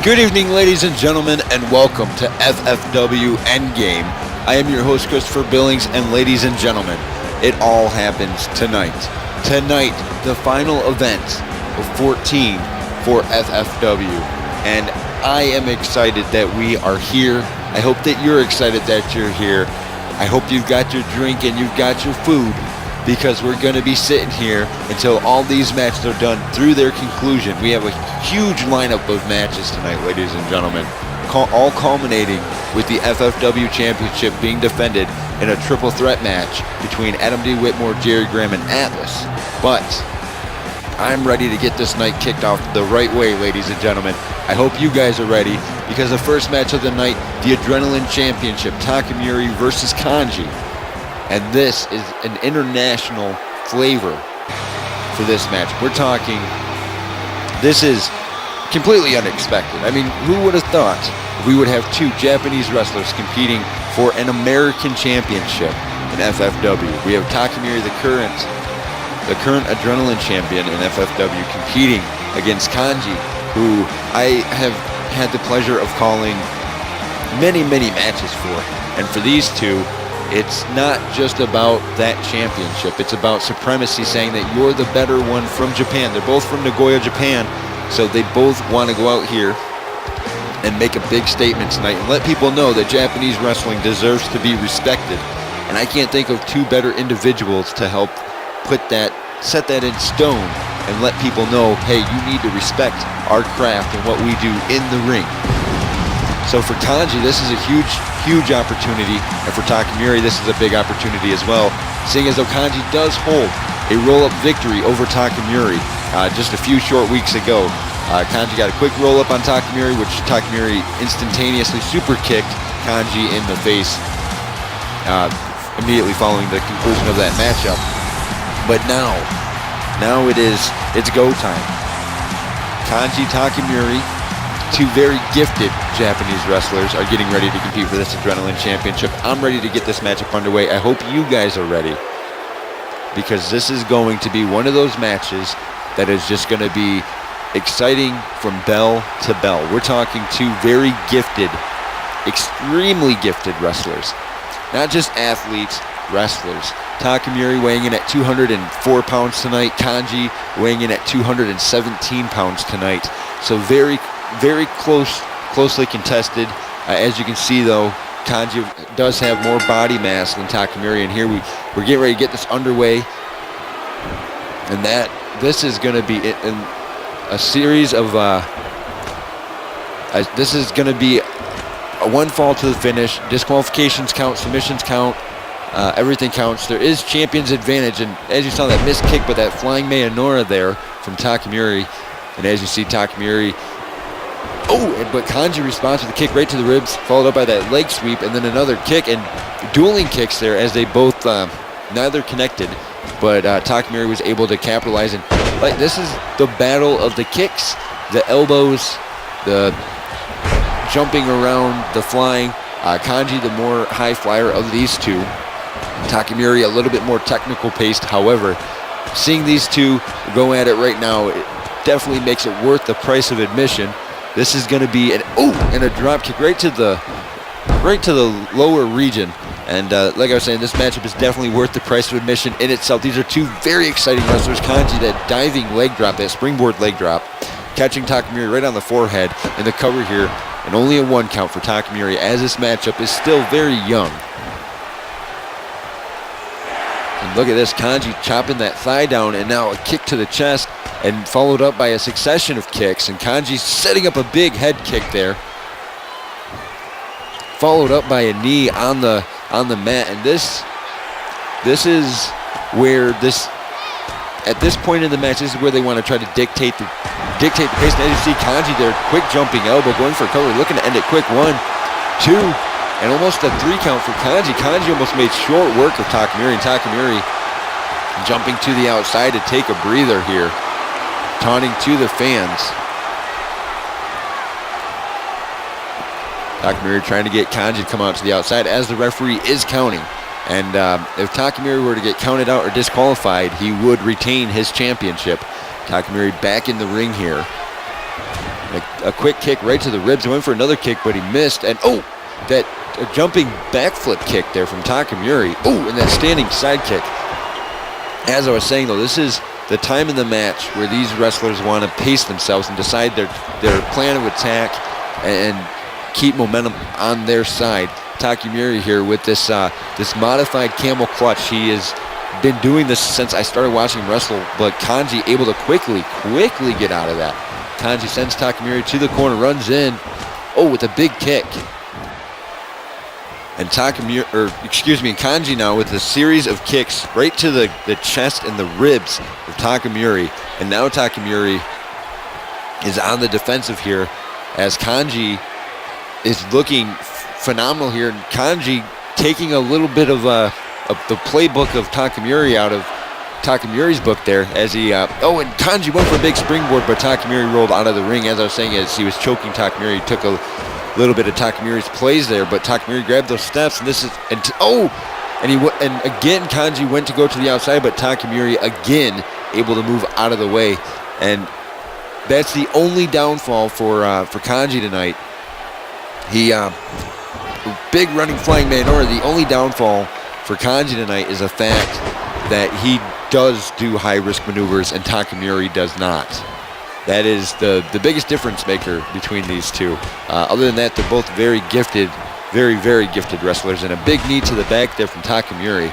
Good evening, ladies and gentlemen, and welcome to FFW Endgame. I am your host, Christopher Billings, and ladies and gentlemen, it all happens tonight. Tonight, the final event of 14 for FFW, and I am excited that we are here. I hope that you're excited that you're here. I hope you've got your drink and you've got your food, because we're going to be sitting here until all these matches are done through their conclusion. We have a huge lineup of matches tonight, ladies and gentlemen, all culminating with the FFW Championship being defended in a triple threat match between Adam D. Whitmore, Jerry Graham, and Atlas. But I'm ready to get this night kicked off the right way, ladies and gentlemen. I hope you guys are ready, because the first match of the night, the Adrenaline Championship, Takamuri versus Kanji. And this is an international flavor for this match. We're talking, this is completely unexpected. I mean, who would have thought we would have two Japanese wrestlers competing for an American championship in FFW? We have Takamuri, the current Adrenaline champion in FFW, competing against Kanji, who I have had the pleasure of calling many matches for. And for these two, it's not just about that championship. It's about supremacy, saying that you're the better one from Japan. They're both from Nagoya, Japan, so they both want to go out here and make a big statement tonight and let people know that Japanese wrestling deserves to be respected. And I can't think of two better individuals to help set that in stone and let people know, hey, you need to respect our craft and what we do in the ring. So for Kanji, this is a huge opportunity, and for Takamuri, this is a big opportunity as well, seeing as though Kanji does hold a roll-up victory over Takamuri just a few short weeks ago. Kanji got a quick roll-up on Takamuri, which Takamuri instantaneously super kicked Kanji in the face immediately following the conclusion of that matchup. But now it's go time. Kanji, Takamuri, two very gifted Japanese wrestlers, are getting ready to compete for this Adrenaline Championship. I'm ready to get this matchup underway. I hope you guys are ready, because this is going to be one of those matches that is just going to be exciting from bell to bell. We're talking two very gifted, extremely gifted wrestlers. Not just athletes, wrestlers. Takamuri weighing in at 204 pounds tonight. Kanji weighing in at 217 pounds tonight. So very closely contested. As you can see, though, Kanji does have more body mass than Takamuri, and here we're getting ready to get this underway. And this is going to be a series of this is going to be a one fall to the finish. Disqualifications count, submissions count, everything counts. There is champion's advantage, and as you saw, that missed kick, but that flying Mayonora there from Takamuri, and as you see, Takamuri. But Kanji responds with a kick right to the ribs, followed up by that leg sweep, and then another kick, and dueling kicks there as they both neither connected, but Takamuri was able to capitalize. And this is the battle of the kicks, the elbows, the jumping around, the flying. Kanji, the more high flyer of these two. Takamuri, a little bit more technical paced. However, seeing these two go at it right now, it definitely makes it worth the price of admission. This is going to be and a drop kick right to the lower region. And like I was saying, this matchup is definitely worth the price of admission in itself. These are two very exciting wrestlers. Kanji, that diving leg drop, that springboard leg drop, catching Takamuri right on the forehead, and the cover here, and only a one count for Takamuri, as this matchup is still very young. And look at this, Kanji chopping that thigh down, and now a kick to the chest, and followed up by a succession of kicks, and Kanji setting up a big head kick there, followed up by a knee on the mat. And this is where at this point in the match, this is where they want to try to dictate the pace. And as you see, Kanji there, quick jumping elbow, going for a cover, looking to end it quick. 1, 2, and almost a 3 count for Kanji. Kanji almost made short work of Takamuri, and Takamuri jumping to the outside to take a breather here, taunting to the fans. Takamuri trying to get Kanji to come out to the outside as the referee is counting. And if Takamuri were to get counted out or disqualified, he would retain his championship. Takamuri back in the ring here. A quick kick right to the ribs. He went for another kick, but he missed. And that a jumping backflip kick there from Takamori. And that standing side kick. As I was saying, though, this is the time in the match where these wrestlers want to pace themselves and decide their plan of attack and keep momentum on their side. Takamori here with this this modified camel clutch. He has been doing this since I started watching him wrestle, but Kanji able to quickly get out of that. Kanji sends Takamori to the corner, runs in, with a big kick. And Kanji now with a series of kicks right to the chest and the ribs of Takamori. And now Takamori is on the defensive here as Kanji is looking phenomenal here. And Kanji taking a little bit of the playbook of Takamori out of Takamori's book there as he, and Kanji went for a big springboard, but Takamori rolled out of the ring. As I was saying, as he was choking Takamori, he took a little bit of Takamori's plays there, but Takamori grabbed those steps, and again Kanji went to go to the outside, but Takamori again able to move out of the way, and that's the only downfall for Kanji tonight. He big running flying Manora. The only downfall for Kanji tonight is the fact that he does do high risk maneuvers and Takamori does not. That is the biggest difference maker between these two. Other than that, they're both very gifted, very, very gifted wrestlers, and a big knee to the back there from Takamori.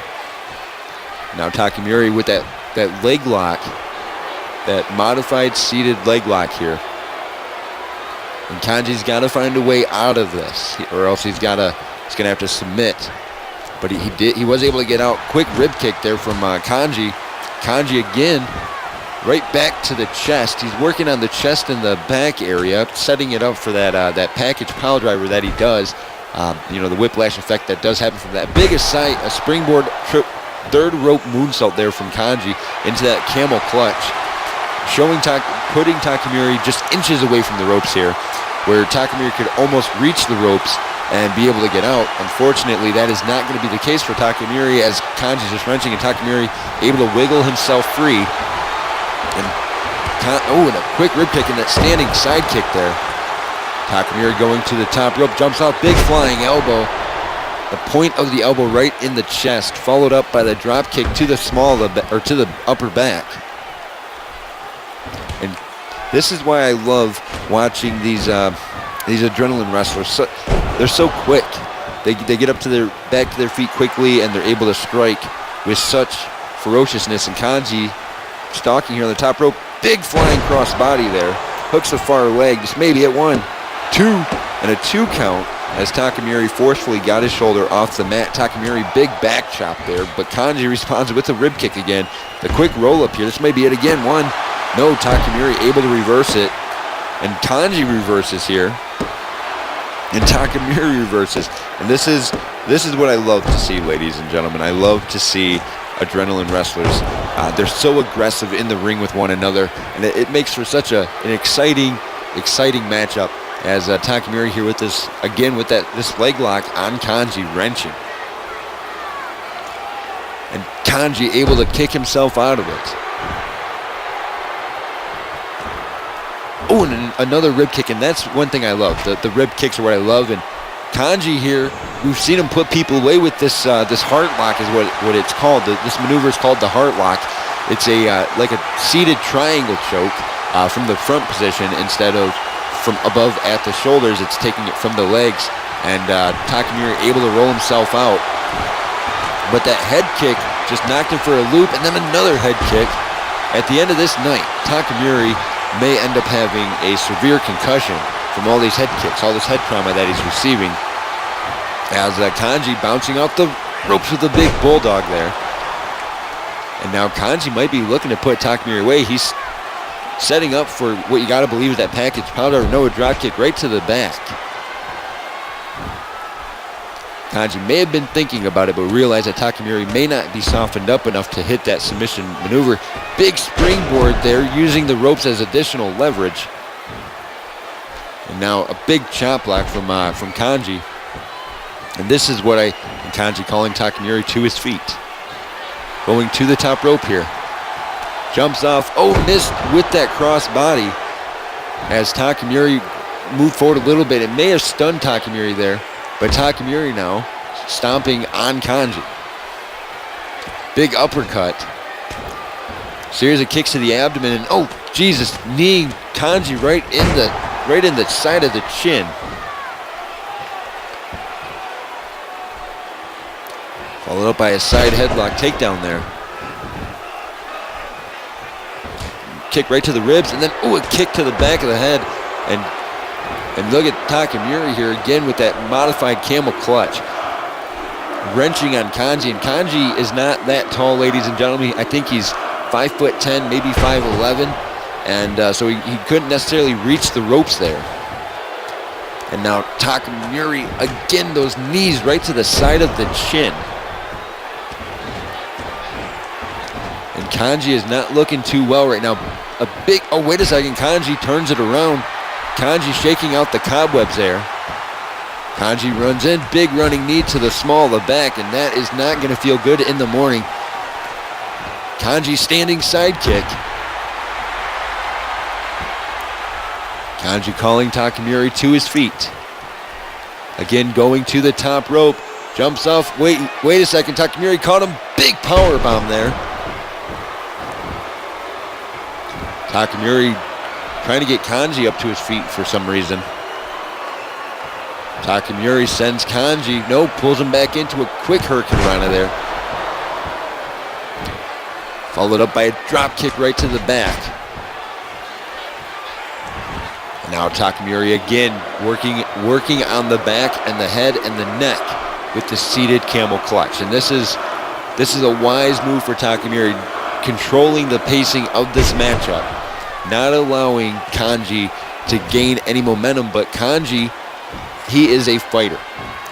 Now Takamori with that leg lock, that modified seated leg lock here. And Kanji's got to find a way out of this, or else he's gonna have to submit. But he was able to get out. Quick rib kick there from Kanji. Kanji again. Right back to the chest. He's working on the chest and the back area, setting it up for that package pile driver that he does. The whiplash effect that does happen from that. Big a springboard third rope moonsault there from Kanji into that camel clutch, putting Takamori just inches away from the ropes here, where Takamori could almost reach the ropes and be able to get out. Unfortunately, that is not going to be the case for Takamori, as Kanji's just wrenching and Takamori able to wiggle himself free. And a quick rib kick and that standing side kick there. Takamori going to the top rope, jumps off, big flying elbow. The point of the elbow right in the chest, followed up by the drop kick to the to the upper back. And this is why I love watching these adrenaline wrestlers. They're so quick. They get up to back to their feet quickly, and they're able to strike with such ferociousness. And Kanji stalking here on the top rope, big flying cross body there, hooks the far leg, just maybe at 1, 2, and a 2 count as Takamori forcefully got his shoulder off the mat. Takamori big back chop there, but Kanji responds with a rib kick again. The quick roll up here, this may be it again. 1, no, Takamori able to reverse it, and Kanji reverses here, and Takamori reverses. And this is what I love to see, ladies and gentlemen. I love to see adrenaline wrestlers. They're so aggressive in the ring with one another, and it makes for such an exciting matchup, as Takamori here with this leg lock on Kanji, wrenching. And Kanji able to kick himself out of it. And another rib kick, and that's one thing I love. The rib kicks are what I love, and Kanji here, we've seen him put people away with this heart lock is what it's called. This maneuver is called the heart lock. It's like a seated triangle choke from the front position instead of from above at the shoulders. It's taking it from the legs, and Takamori able to roll himself out. But that head kick just knocked him for a loop, and then another head kick. At the end of this night, Takamori may end up having a severe concussion from all these head kicks, all this head trauma that he's receiving, as Kanji bouncing off the ropes with a big bulldog there. And now Kanji might be looking to put Takamori away. He's setting up for what you got to believe is that package powder. No, a drop kick right to the back. Kanji may have been thinking about it, but realized that Takamori may not be softened up enough to hit that submission maneuver. Big springboard there, using the ropes as additional leverage. And now a big chop block from Kanji. And this is what Kanji calling Takamori to his feet. Going to the top rope here. Jumps off. Missed with that cross body. as Takamori moved forward a little bit. It may have stunned Takamori there, but Takamori now stomping on Kanji. Big uppercut. Series of kicks to the abdomen, and oh Jesus, kneeing Kanji right in the side of the chin. Followed up by a side headlock takedown there. Kick right to the ribs, and then a kick to the back of the head. And look at Takamori here again with that modified camel clutch. Wrenching on Kanji, and Kanji is not that tall, ladies and gentlemen. I think he's 5'10", maybe 5'11", and so he couldn't necessarily reach the ropes there. And now Takamori, again, those knees right to the side of the chin. And Kanji is not looking too well right now. Wait a second, Kanji turns it around. Kanji shaking out the cobwebs there. Kanji runs in, big running knee to the small of the back, and that is not going to feel good in the morning. Kanji standing sidekick. Kanji calling Takamori to his feet. Again, going to the top rope. Jumps off. Wait a second. Takamori caught him. Big power bomb there. Takamori trying to get Kanji up to his feet for some reason. Takamori sends Kanji. Pulls him back into a quick Hurricane Rana there. Followed up by a drop kick right to the back. And now Takamori again working on the back and the head and the neck with the seated camel clutch. And this is a wise move for Takamori, controlling the pacing of this matchup, not allowing Kanji to gain any momentum. But Kanji, he is a fighter.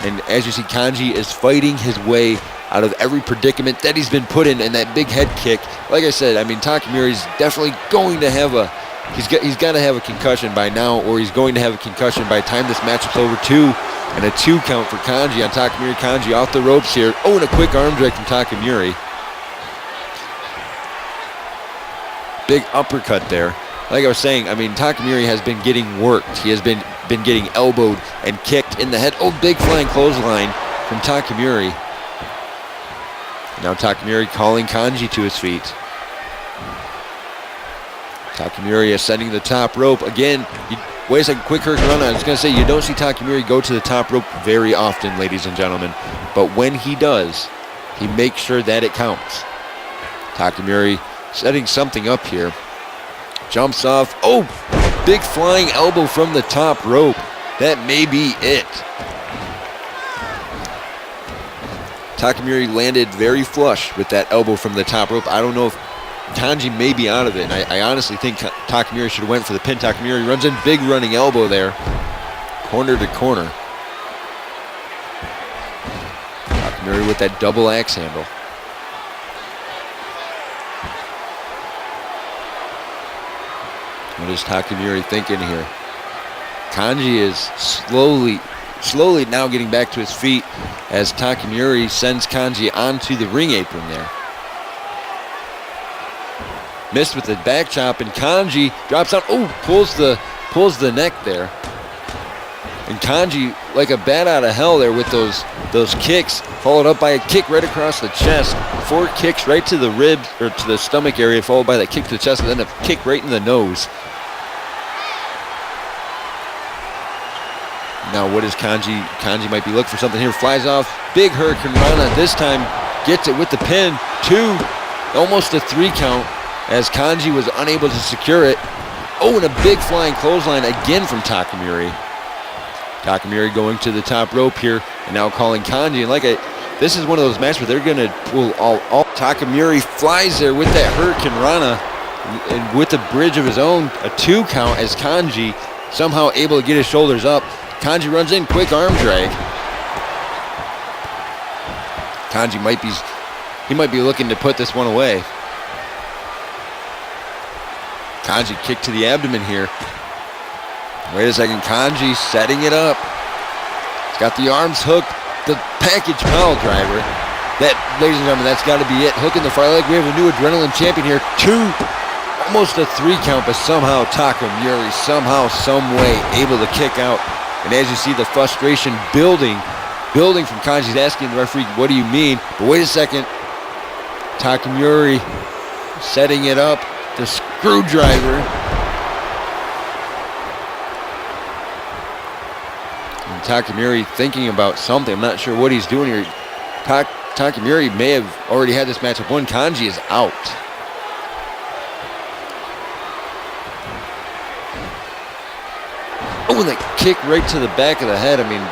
And as you see, Kanji is fighting his way out of every predicament that he's been put in, and that big head kick. Like I said, Takamori's definitely going to have he's got to have a concussion by now, or he's going to have a concussion by the time this matchup's over. 2 and a 2 count for Kanji on Takamori. Kanji off the ropes here. And a quick arm drag from Takamori. Big uppercut there. Like I was saying, Takamori has been getting worked. He has been getting elbowed and kicked in the head. Big flying clothesline from Takamori. Now Takamori calling Kanji to his feet. Takamori ascending the top rope. Again, wait a second, quick Hurricane Rana. I was going to say, you don't see Takamori go to the top rope very often, ladies and gentlemen. But when he does, he makes sure that it counts. Takamori setting something up here. Jumps off. Big flying elbow from the top rope. That may be it. Takamori landed very flush with that elbow from the top rope. I don't know if Kanji may be out of it. And I honestly think Takamori should have went for the pin. Takamori runs in, big running elbow there. Corner to corner. Takamori with that double axe handle. What is Takamori thinking here? Kanji is slowly now getting back to his feet as Takamori sends Kanji onto the ring apron there. Missed with the back chop, and Kanji drops out. Pulls the neck there. And Kanji, like a bat out of hell there with those kicks, followed up by a kick right across the chest. 4 kicks right to the ribs, or to the stomach area, followed by that kick to the chest, and then a kick right in the nose. Now what is Kanji? Kanji might be looking for something here. Flies off. Big Hurricane Rana. This time gets it with the pin. 2, almost a 3 count as Kanji was unable to secure it. And a big flying clothesline again from Takamori. Takamori going to the top rope here and now calling Kanji. And this is one of those matches where they're going to pull all. Takamori flies there with that Hurricane Rana and with the bridge of his own. A 2 count as Kanji somehow able to get his shoulders up. Kanji runs in, quick arm drag. Kanji might be looking to put this one away. Kanji kick to the abdomen here. Wait a second, Kanji setting it up. He's got the arms hooked. The package pile driver. That, ladies and gentlemen, that's got to be it. Hook in the far leg. We have a new adrenaline champion here. 2. almost a 3 count, but somehow Takamori, somehow, some way, able to kick out. And as you see, the frustration building from Kanji. He's asking the referee, what do you mean? But wait a second. Takamori setting it up. The screwdriver. And Takamori thinking about something. I'm not sure what he's doing here. Takamori may have already had this matchup won. Kanji is out. Oh, and that kick right to the back of the head. I mean,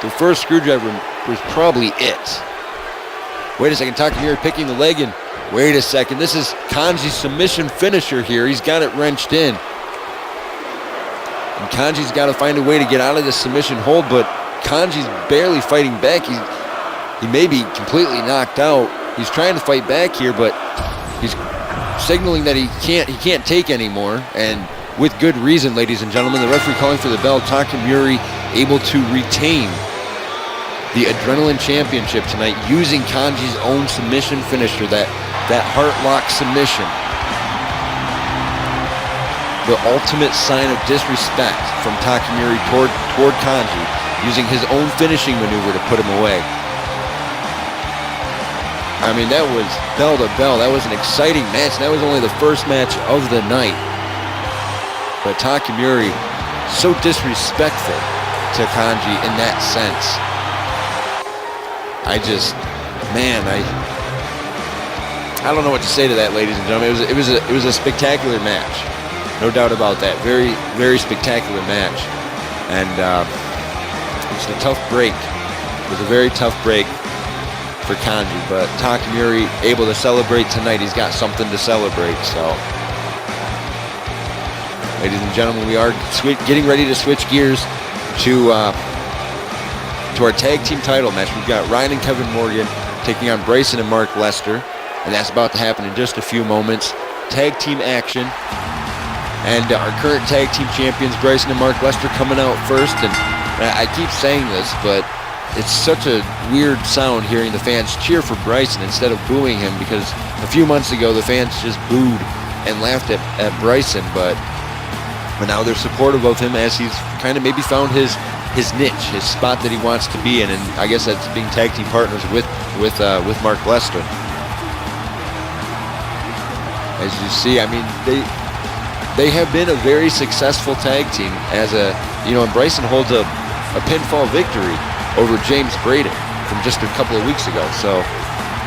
the first screwdriver was probably it. Wait a second, Takamori picking the leg in. Wait a second, this is Kanji's submission finisher here. He's got it wrenched in. And Kanji's got to find a way to get out of this submission hold, but Kanji's barely fighting back. He may be completely knocked out. He's trying to fight back here, but he's signaling that he can't take anymore, and with good reason, ladies and gentlemen. The referee calling for the bell. Takamori able to retain the Adrenaline Championship tonight using Kanji's own submission finisher, that heart lock submission. The ultimate sign of disrespect from Takamori toward Kanji, using his own finishing maneuver to put him away. I mean, that was bell to bell. That was an exciting match. That was only the first match of the night. But Takamori, so disrespectful to Kanji in that sense. I don't know what to say to that, ladies and gentlemen. It was a spectacular match, no doubt about that. Very, very spectacular match, and it's a tough break. It was a very tough break for Kanji, but Takamori able to celebrate tonight. He's got something to celebrate. So, ladies and gentlemen, we are getting ready to switch gears to our tag team title match. We've got Ryan and Kevin Morgan taking on Bryson and Mark Lester, and that's about to happen in just a few moments. Tag team action, and our current tag team champions, Bryson and Mark Lester, coming out first. And I keep saying this, but it's such a weird sound hearing the fans cheer for Bryson instead of booing him, because a few months ago the fans just booed and laughed at Bryson, but now they're supportive of him as he's kind of maybe found his niche, his spot that he wants to be in, and I guess that's being tag team partners with Mark Lester. As you see, I mean, they have been a very successful tag team, and Bryson holds a pinfall victory over James Braden from just a couple of weeks ago. So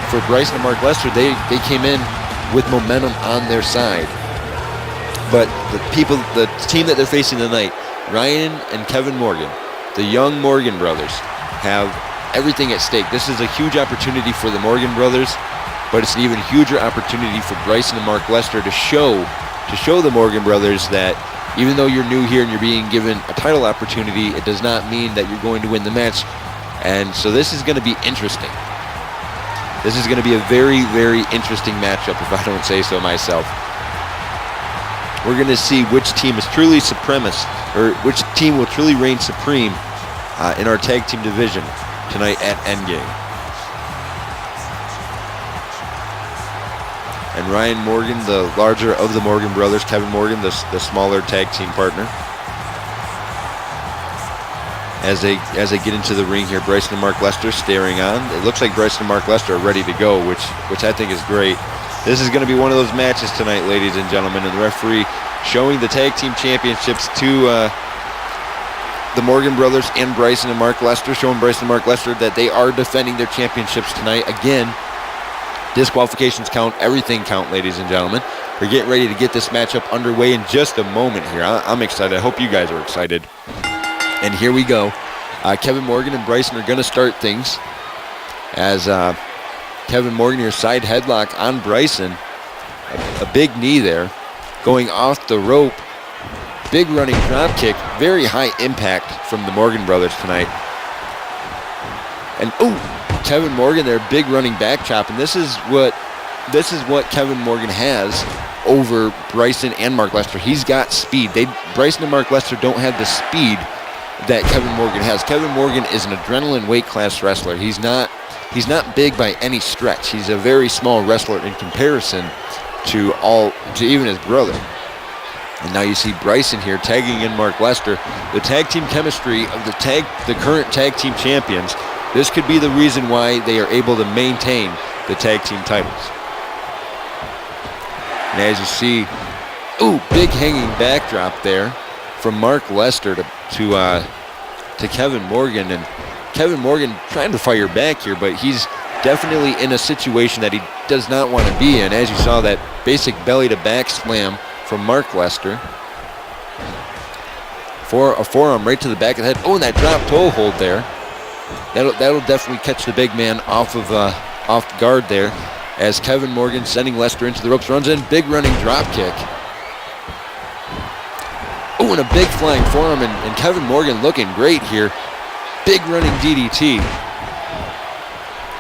for Bryson and Mark Lester, they came in with momentum on their side. But the team that they're facing tonight, Ryan and Kevin Morgan, the young Morgan brothers, have everything at stake. This is a huge opportunity for the Morgan brothers, but it's an even huger opportunity for Bryson and Mark Lester to show the Morgan brothers that even though you're new here and you're being given a title opportunity, it does not mean that you're going to win the match. And so this is going to be interesting. This is going to be a very, very interesting matchup, if I don't say so myself. We're going to see which team is truly supremacist, or which team will truly reign supreme in our tag team division tonight at Endgame. And Ryan Morgan, the larger of the Morgan brothers, Kevin Morgan, the smaller tag team partner. As they get into the ring here, Bryson and Mark Lester staring on. It looks like Bryson and Mark Lester are ready to go, which I think is great. This is going to be one of those matches tonight, ladies and gentlemen, and the referee showing the tag team championships to the Morgan brothers and Bryson and Mark Lester, showing Bryson and Mark Lester that they are defending their championships tonight. Again, disqualifications count, everything count, ladies and gentlemen. We're getting ready to get this matchup underway in just a moment here. I'm excited. I hope you guys are excited. And here we go. Kevin Morgan and Bryson are going to start things as Kevin Morgan, your side headlock on Bryson. A big knee there. Going off the rope. Big running drop kick. Very high impact from the Morgan brothers tonight. And Kevin Morgan there, big running back chop. And this is what Kevin Morgan has over Bryson and Mark Lester. He's got speed. Bryson and Mark Lester don't have the speed that Kevin Morgan has. Kevin Morgan is an adrenaline weight class wrestler. He's not big by any stretch. He's a very small wrestler in comparison to even his brother. And now you see Bryson here tagging in Mark Lester. The tag team chemistry of the current tag team champions. This could be the reason why they are able to maintain the tag team titles. And as you see, big hanging backdrop there from Mark Lester to Kevin Morgan. And Kevin Morgan trying to fire back here, but he's definitely in a situation that he does not want to be in. As you saw, that basic belly to back slam from Mark Lester. For a forearm right to the back of the head. And that drop toe hold there. That'll definitely catch the big man off guard there, as Kevin Morgan sending Lester into the ropes, runs in, big running drop kick. And a big flying forearm, and Kevin Morgan looking great here. Big running DDT.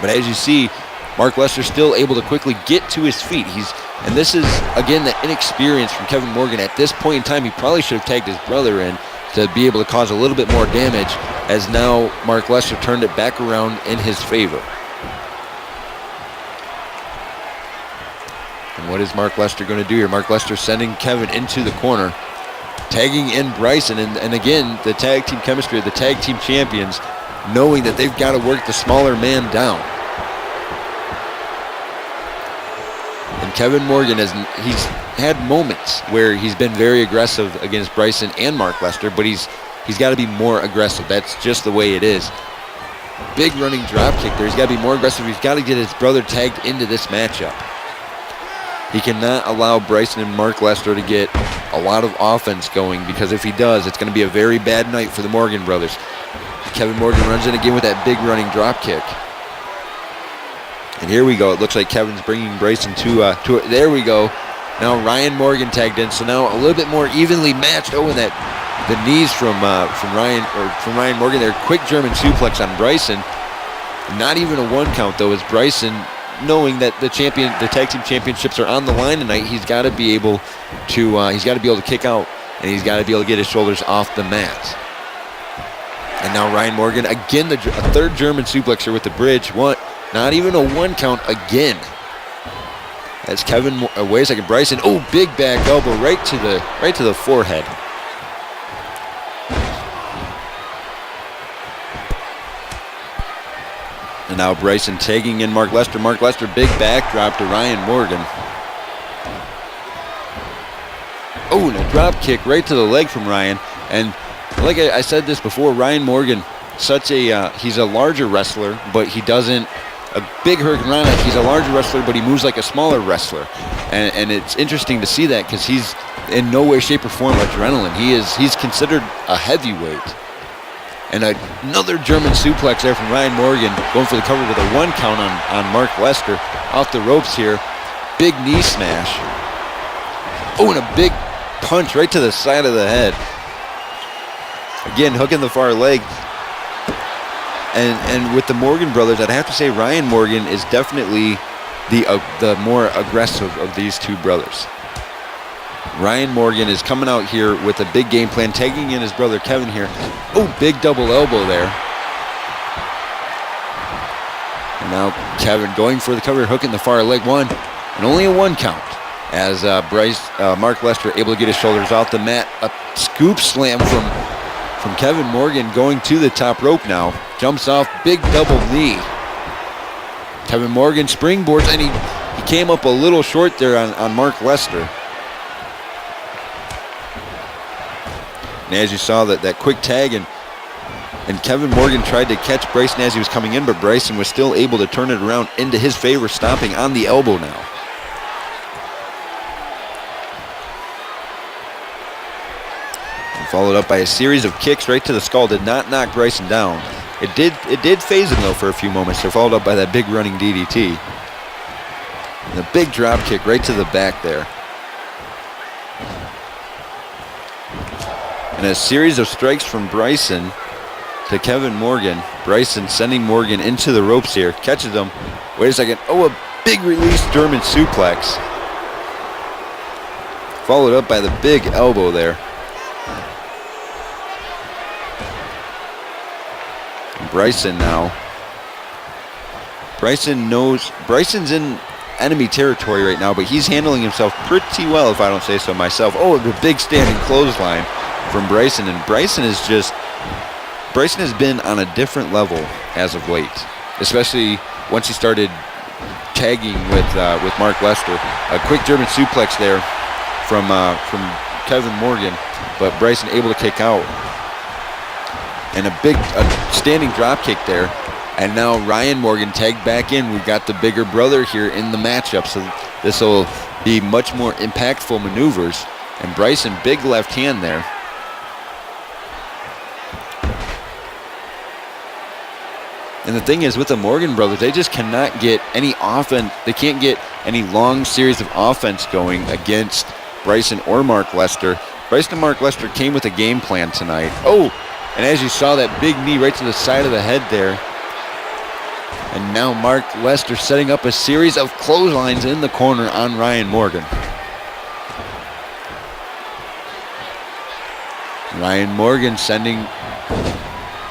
But as you see, Mark Lester still able to quickly get to his feet. And this is, again, the inexperience from Kevin Morgan. At this point in time, he probably should have tagged his brother in to be able to cause a little bit more damage, as now Mark Lester turned it back around in his favor. And what is Mark Lester going to do here? Mark Lester sending Kevin into the corner, tagging in Bryson, and again, the tag team chemistry of the tag team champions, knowing that they've got to work the smaller man down. And Kevin Morgan, he's had moments where he's been very aggressive against Bryson and Mark Lester, but he's got to be more aggressive. That's just the way it is. Big running drop kick there. He's got to be more aggressive. He's got to get his brother tagged into this matchup. He cannot allow Bryson and Mark Lester to get a lot of offense going, because if he does, it's going to be a very bad night for the Morgan brothers. Kevin Morgan runs in again with that big running drop kick. And here we go. It looks like Kevin's bringing Bryson to there we go. Now Ryan Morgan tagged in, so now a little bit more evenly matched. And the knees from Ryan Morgan there. Quick German suplex on Bryson. Not even a 1 count though, as Bryson, knowing that the tag team championships are on the line tonight, he's got to be able to kick out, and he's got to be able to get his shoulders off the mat. And now Ryan Morgan again, a third German suplex here with the bridge. Not even a 1 count again. As Kevin, wait a second, Bryson, big back elbow right to the forehead. And now Bryson tagging in Mark Lester. Mark Lester, big backdrop to Ryan Morgan. And a drop kick right to the leg from Ryan. And like I said this before, Ryan Morgan, he's a larger wrestler, but he doesn't, a big Hurricane Rana, he's a larger wrestler, but he moves like a smaller wrestler. And it's interesting to see that, because he's in no way, shape, or form adrenaline. He's considered a heavyweight. And another German suplex there from Ryan Morgan, going for the cover with a 1 count on Mark Lester. Off the ropes here. Big knee smash. And a big punch right to the side of the head. Again, hooking the far leg. And with the Morgan brothers, I'd have to say Ryan Morgan is definitely the more aggressive of these two brothers. Ryan Morgan is coming out here with a big game plan, tagging in his brother Kevin here. Big double elbow there. And now Kevin going for the cover, hooking the far leg, and only a 1 count. As Mark Lester able to get his shoulders off the mat. A scoop slam from Kevin Morgan, going to the top rope now. Jumps off, big double knee. Kevin Morgan springboards, and he came up a little short there on Mark Lester. And as you saw, that quick tag, and Kevin Morgan tried to catch Bryson as he was coming in, but Bryson was still able to turn it around into his favor, stopping on the elbow now. And followed up by a series of kicks right to the skull. Did not knock Bryson down. It did phase him though for a few moments. They're followed up by that big running DDT. And a big drop kick right to the back there. And a series of strikes from Bryson to Kevin Morgan. Bryson sending Morgan into the ropes here. Catches him. Wait a second. A big release German suplex. Followed up by the big elbow there. And Bryson now. Bryson knows. Bryson's in enemy territory right now, but he's handling himself pretty well, if I don't say so myself. Oh, the big standing clothesline from Bryson, and Bryson has been on a different level as of late, especially once he started tagging with Mark Lester. A quick German suplex there from Kevin Morgan, but Bryson able to kick out, and a standing drop kick there. And now Ryan Morgan tagged back in. We've got the bigger brother here in the matchup, so this will be much more impactful maneuvers. And Bryson, big left hand there. And the thing is, with the Morgan brothers, they just cannot get any offense. They can't get any long series of offense going against Bryson or Mark Lester. Bryson and Mark Lester came with a game plan tonight. Oh, and as you saw, that big knee right to the side of the head there. And now Mark Lester setting up a series of clotheslines in the corner on Ryan Morgan. Ryan Morgan sending...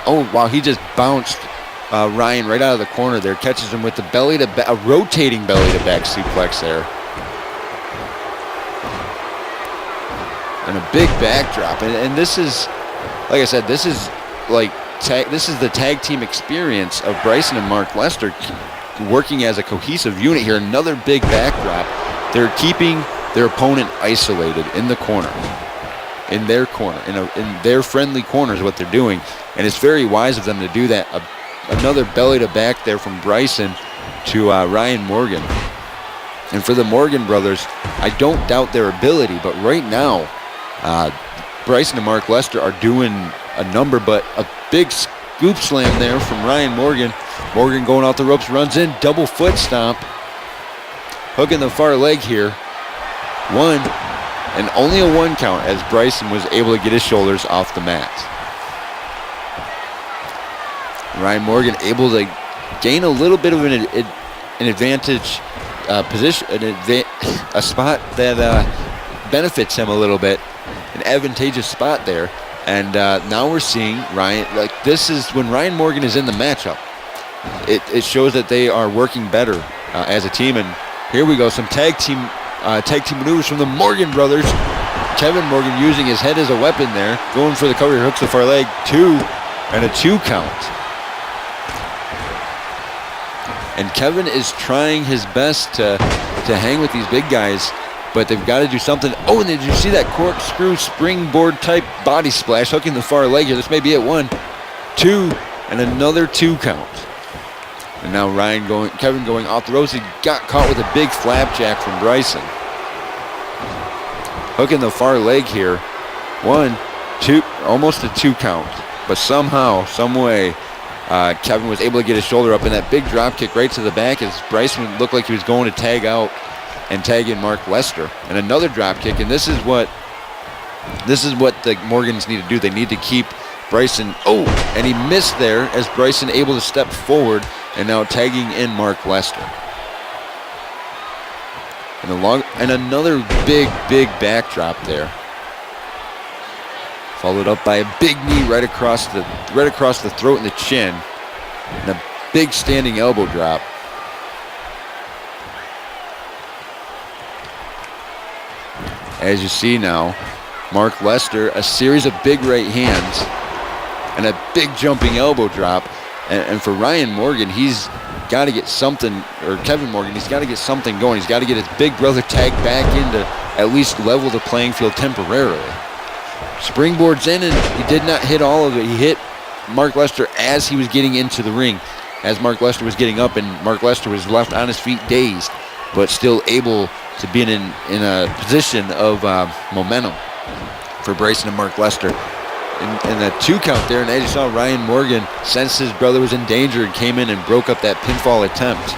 Oh, wow, he just bounced Ryan right out of the corner there. Catches him with the a rotating belly-to-back suplex there. And a big backdrop. And this is, like I said, this is like... This is the tag team experience of Bryson and Mark Lester working as a cohesive unit here. Another big backdrop. They're keeping their opponent isolated in the corner, in their corner, in their friendly corner is what they're doing. And it's very wise of them to do that. Another belly to back there from Bryson to Ryan Morgan. And for the Morgan brothers, I don't doubt their ability, but right now, Bryson and Mark Lester are doing a number, but a big scoop slam there from Ryan Morgan. Morgan going off the ropes, runs in, double foot stomp. Hooking the far leg here. One, and only a 1 count as Bryson was able to get his shoulders off the mat. Ryan Morgan able to gain a little bit of an advantage position, a spot that benefits him a little bit. An advantageous spot there. And now we're seeing Ryan, like this is when Ryan Morgan is in the matchup. It shows that they are working better as a team. And here we go, some tag team maneuvers from the Morgan brothers. Kevin Morgan using his head as a weapon there, going for the cover, hooks the far leg, 2, and a 2 count. And Kevin is trying his best to hang with these big guys, but they've got to do something. Oh, and did you see that corkscrew springboard type body splash hooking the far leg here? This may be it. 1, 2, and another 2 count. And now Kevin going off the ropes. He got caught with a big flapjack from Bryson. Hooking the far leg here. 1, 2, almost a 2 count. But somehow, some way, Kevin was able to get his shoulder up, and that big drop kick right to the back as Bryson looked like he was going to tag out and tag in Mark Lester. And another drop kick, and this is what the Morgans need to do. They need to keep Bryson. Oh, and he missed there as Bryson able to step forward and now tagging in Mark Lester. And another big backdrop there. Followed up by a big knee right across the throat and the chin. And a big standing elbow drop. As you see now, Mark Lester, a series of big right hands and a big jumping elbow drop. And for Ryan Morgan, he's got to get something, or Kevin Morgan, he's got to get something going. He's got to get his big brother tagged back in to at least level the playing field temporarily. Springboards in, and he did not hit all of it. He hit Mark Lester as he was getting into the ring, as Mark Lester was getting up, and Mark Lester was left on his feet dazed, but still able to be in a position of momentum for Bryson and Mark Lester. And a 2 count there, and as you saw, Ryan Morgan sensed his brother was in danger and came in and broke up that pinfall attempt.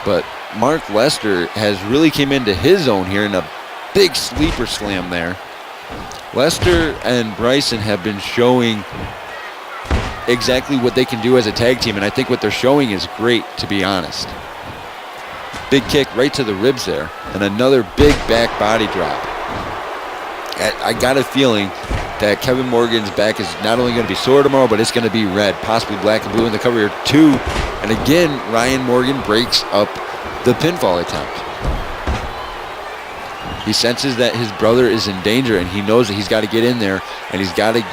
But Mark Lester has really came into his own here in a big sleeper slam there. Lester and Bryson have been showing exactly what they can do as a tag team, and I think what they're showing is great, to be honest. Big kick right to the ribs there, and another big back body drop. I got a feeling that Kevin Morgan's back is not only going to be sore tomorrow, but it's going to be red, possibly black and blue in the cover here too. And again, Ryan Morgan breaks up the pinfall attempt. He senses that his brother is in danger, and he knows that he's got to get in there, and he's got to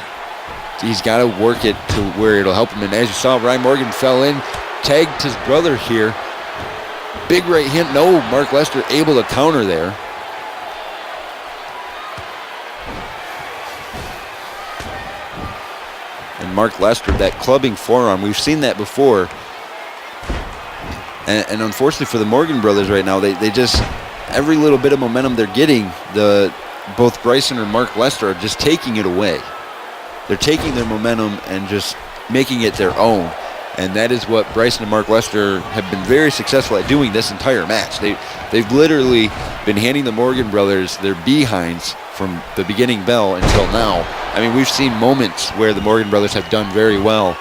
work it to where it'll help him. And as you saw, Ryan Morgan fell in, tagged his brother here. Big right hand. No, Mark Lester able to counter there. And Mark Lester, that clubbing forearm, we've seen that before. And unfortunately for the Morgan brothers right now, they just, every little bit of momentum they're getting, both Bryson and Mark Lester are just taking it away. They're taking their momentum and just making it their own. And that is what Bryson and Mark Lester have been very successful at doing this entire match. They've literally been handing the Morgan brothers their behinds from the beginning bell until now. I mean, we've seen moments where the Morgan brothers have done very well,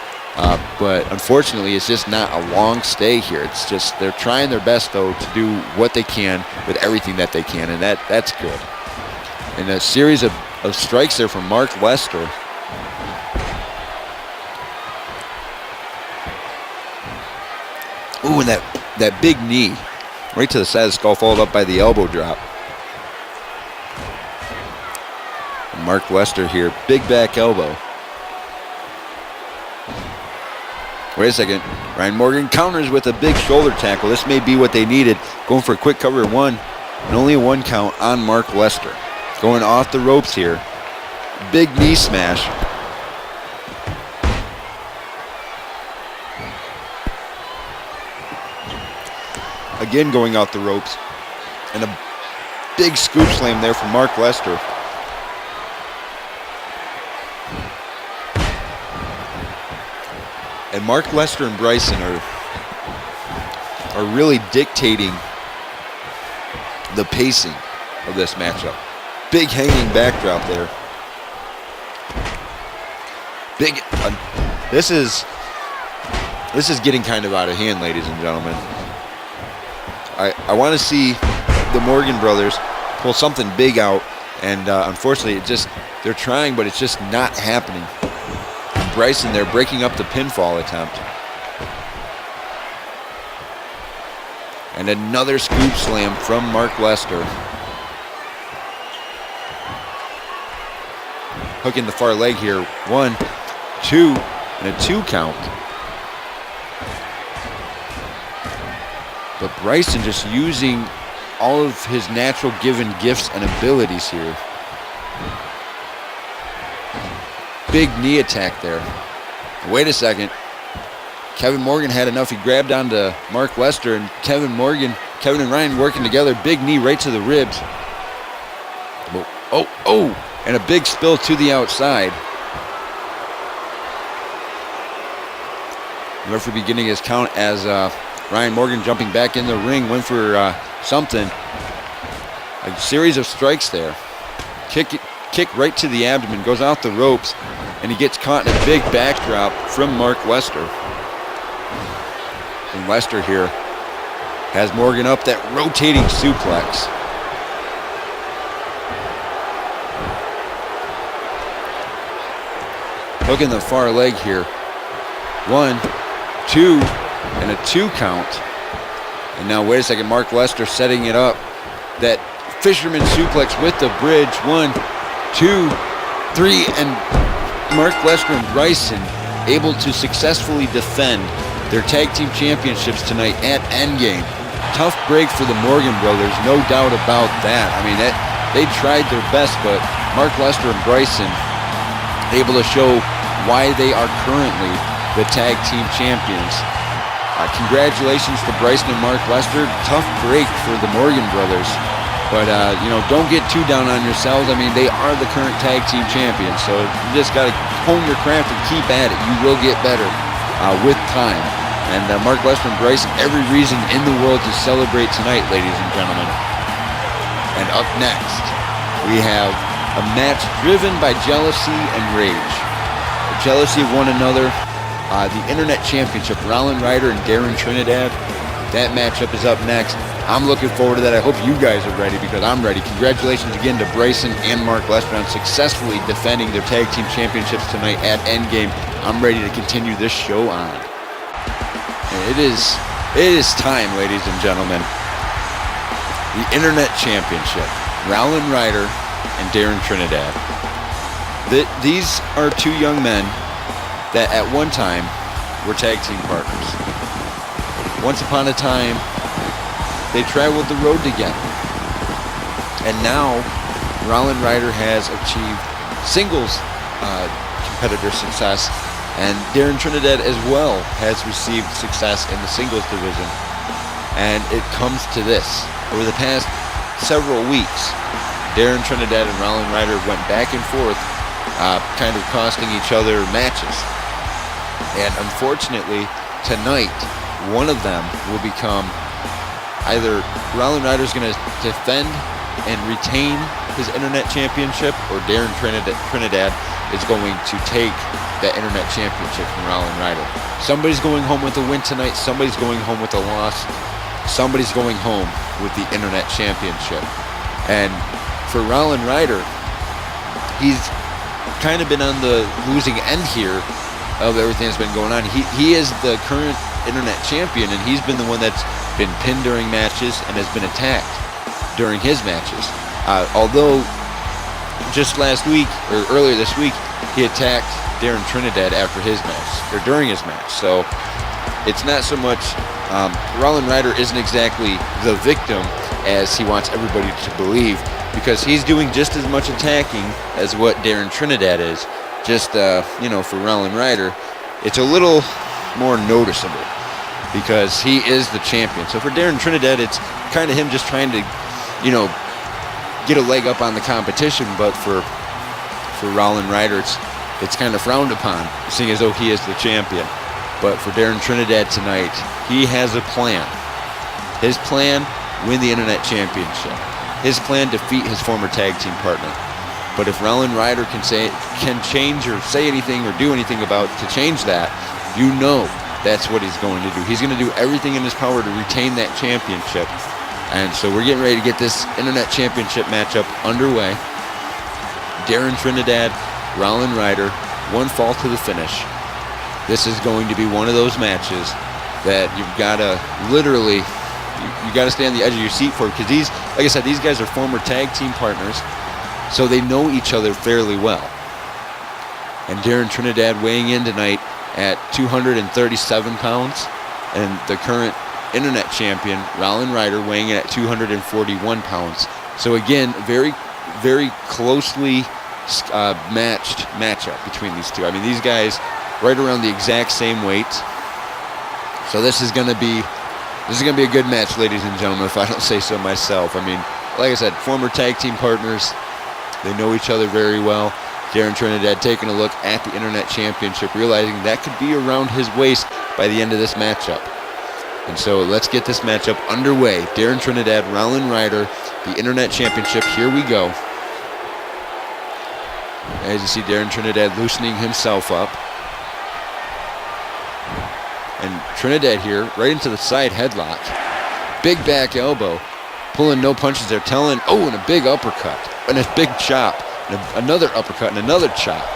but unfortunately it's just not a long stay here. It's just they're trying their best, though, to do what they can with everything that they can, and that's good. And a series of strikes there from Mark Lester. Ooh, and that big knee right to the side of the skull, followed up by the elbow drop. And Mark Lester here, big back elbow. Wait a second. Ryan Morgan counters with a big shoulder tackle. This may be what they needed. Going for a quick cover of one, and only a one count on Mark Lester. Going off the ropes here. Big knee smash. Again going out the ropes. And a big scoop slam there from Mark Lester. And Mark Lester and Bryson are really dictating the pacing of this matchup. Big hanging backdrop there. Big. This is getting kind of out of hand, ladies and gentlemen. I want to see the Morgan brothers pull something big out, and unfortunately, they're trying, but it's just not happening. And Bryson, they're breaking up the pinfall attempt. And another scoop slam from Mark Lester. Hooking the far leg here. 1, 2, and a 2 count. But Bryson just using all of his natural given gifts and abilities here. Big knee attack there. Wait a second. Kevin Morgan had enough. He grabbed onto Mark Lester, and Kevin and Ryan working together. Big knee right to the ribs. Oh, and a big spill to the outside. The referee beginning his count as Ryan Morgan jumping back in the ring, went for something. A series of strikes there. Kick right to the abdomen, goes out the ropes, and he gets caught in a big backdrop from Mark Lester. And Lester here has Morgan up, that rotating suplex. Hooking the far leg here. 1, 2, and a 2 count. And now wait a second, Mark Lester setting it up. That fisherman suplex with the bridge. 1, 2, 3, and Mark Lester and Bryson able to successfully defend their tag team championships tonight at Endgame. Tough break for the Morgan brothers, no doubt about that. I mean, they tried their best, but Mark Lester and Bryson able to show why they are currently the tag team champions. Congratulations to Bryson and Mark Lester. Tough break for the Morgan brothers. But, don't get too down on yourselves. I mean, they are the current tag team champions. So you just got to hone your craft and keep at it. You will get better with time. And Mark Lester and Bryson, every reason in the world to celebrate tonight, ladies and gentlemen. And up next, we have a match driven by jealousy and rage. The jealousy of one another. The Internet Championship, Rollin Ryder and Darren Trinidad. That matchup is up next. I'm looking forward to that. I hope you guys are ready because I'm ready. Congratulations again to Bryson and Mark Lester on successfully defending their tag team championships tonight at Endgame. I'm ready to continue this show on. And it is time, ladies and gentlemen. The Internet Championship. Rowland Ryder and Darren Trinidad. These are two young men that at one time were tag team partners. Once upon a time, they traveled the road together. And now, Rowland Ryder has achieved singles competitor success, and Darren Trinidad as well has received success in the singles division. And it comes to this. Over the past several weeks, Darren Trinidad and Rowland Ryder went back and forth, kind of costing each other matches. And unfortunately, tonight, one of them will become either Rowland Ryder's going to defend and retain his Internet Championship, or Darren Trinidad is going to take that Internet Championship from Rowland Ryder. Somebody's going home with a win tonight. Somebody's going home with a loss. Somebody's going home with the Internet Championship. And for Rowland Ryder, he's kind of been on the losing end here of everything that's been going on. He is the current Internet champion, and he's been the one that's been pinned during matches and has been attacked during his matches. Although just last week, or earlier this week, he attacked Darren Trinidad after his match, or during his match. So it's not so much, Rowland Ryder isn't exactly the victim as he wants everybody to believe, because he's doing just as much attacking as what Darren Trinidad is. Just, for Rowland Ryder, it's a little more noticeable because he is the champion. So for Darren Trinidad, it's kind of him just trying to, get a leg up on the competition. But for Rowland Ryder, it's kind of frowned upon, seeing as though he is the champion. But for Darren Trinidad tonight, he has a plan. His plan, win the Internet Championship. His plan, defeat his former tag team partner. But if Rowland Ryder can change or say anything or do anything to change that, that's what he's going to do. He's going to do everything in his power to retain that championship. And so we're getting ready to get this Internet Championship matchup underway. Darren Trinidad, Rowland Ryder, one fall to the finish. This is going to be one of those matches that you've got to literally, you got to stay on the edge of your seat for, because like I said, these guys are former tag team partners, so they know each other fairly well. And Darren Trinidad weighing in tonight at 237 pounds, and the current Internet champion, Rowland Ryder, weighing in at 241 pounds. So again, very, very closely matched matchup between these two. I mean, these guys right around the exact same weight. So this is going to be a good match, ladies and gentlemen, if I don't say so myself. I mean, like I said, former tag team partners. They know each other very well. Darren Trinidad taking a look at the Internet Championship, realizing that could be around his waist by the end of this matchup. And so let's get this matchup underway. Darren Trinidad, Rowland Ryder, the Internet Championship. Here we go. As you see, Darren Trinidad loosening himself up. And Trinidad here, right into the side headlock. Big back elbow. Pulling no punches there, and a big uppercut. And a big chop. And another uppercut and another chop.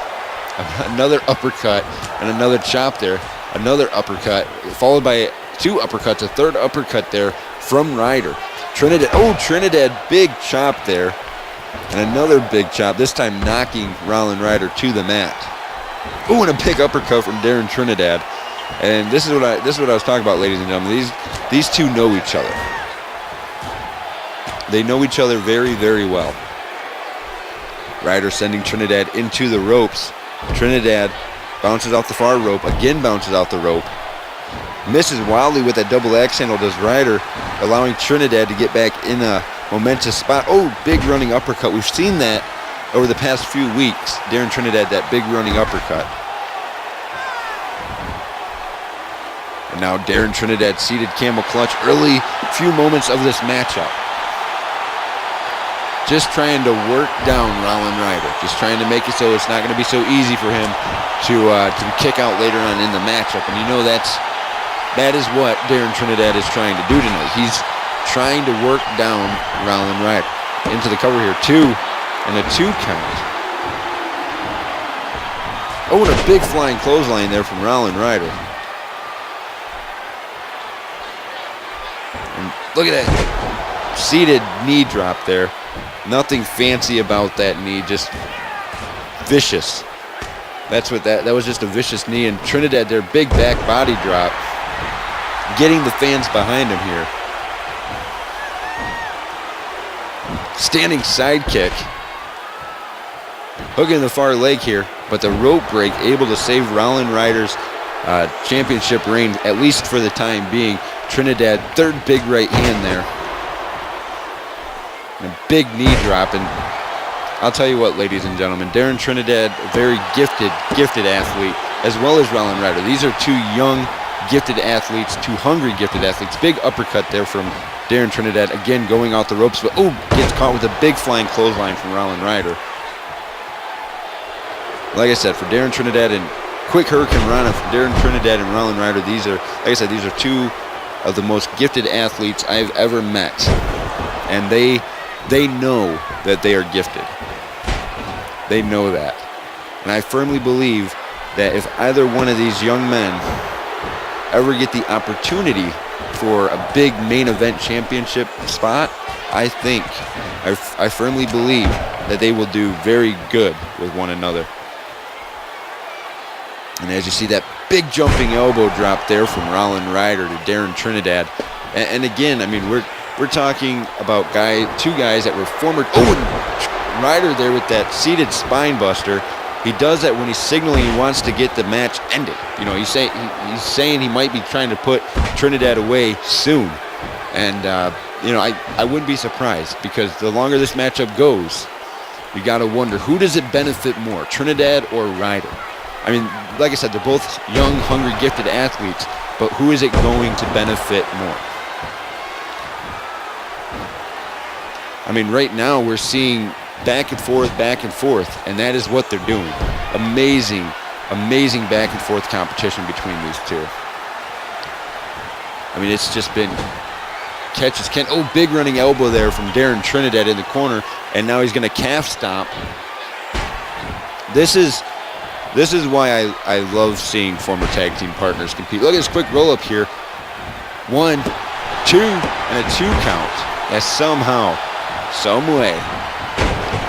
Another uppercut and another chop there. Another uppercut, followed by two uppercuts, a third uppercut there from Ryder. Trinidad, big chop there. And another big chop, this time knocking Rowland Ryder to the mat. And a big uppercut from Darren Trinidad. And this is what I was talking about, ladies and gentlemen. These two know each other. They know each other very, very well. Ryder sending Trinidad into the ropes. Trinidad bounces out the far rope, again bounces out the rope. Misses wildly with that double axe handle, does Ryder, allowing Trinidad to get back in a momentous spot. Big running uppercut. We've seen that over the past few weeks. Darren Trinidad, that big running uppercut. And now Darren Trinidad seated camel clutch early few moments of this matchup. Just trying to work down Rowland Ryder. Just trying to make it so it's not going to be so easy for him to kick out later on in the matchup. And that's That is what Darren Trinidad is trying to do tonight. He's trying to work down Rowland Ryder. Into the cover here, 2, and a 2 count. Oh, and a big flying clothesline there from Rowland Ryder. And look at that seated knee drop there. Nothing fancy about that knee, just vicious. That's what that was, just a vicious knee. And Trinidad, their big back body drop, getting the fans behind him here. Standing sidekick. Hooking the far leg here, but the rope break able to save Rowland Ryder's championship reign, at least for the time being. Trinidad, third big right hand there. And a big knee drop. And I'll tell you what, ladies and gentlemen, Darren Trinidad, a very gifted athlete, as well as Rowland Ryder. These are two young, gifted athletes, two hungry, gifted athletes. Big uppercut there from Darren Trinidad, again going out the ropes, but gets caught with a big flying clothesline from Rowland Ryder. Like I said, for Darren Trinidad and quick Hurricane Rana, for Darren Trinidad and Rowland Ryder, these are, like I said, these are two of the most gifted athletes I've ever met. And they know that they are gifted. They know that. And I firmly believe that if either one of these young men ever get the opportunity for a big main event championship spot, I firmly believe that they will do very good with one another. And as you see, that big jumping elbow drop there from Rowland Ryder to Darren Trinidad. And again, I mean, we're talking about two guys that were former. And Ryder there with that seated spine buster. He does that when he's signaling he wants to get the match ended. You know, he's saying he might be trying to put Trinidad away soon. And you know, I wouldn't be surprised, because the longer this matchup goes, you got to wonder, who does it benefit more, Trinidad or Ryder? I mean, like I said, they're both young, hungry, gifted athletes, but who is it going to benefit more? I mean, right now we're seeing back and forth, and that is what they're doing. Amazing back and forth competition between these two. I mean, it's just been catches. Big running elbow there from Darren Trinidad in the corner, and now he's going to calf stomp. This is why I love seeing former tag team partners compete. Look at this quick roll up here. 1, 2, and a 2 count. That somehow, some way,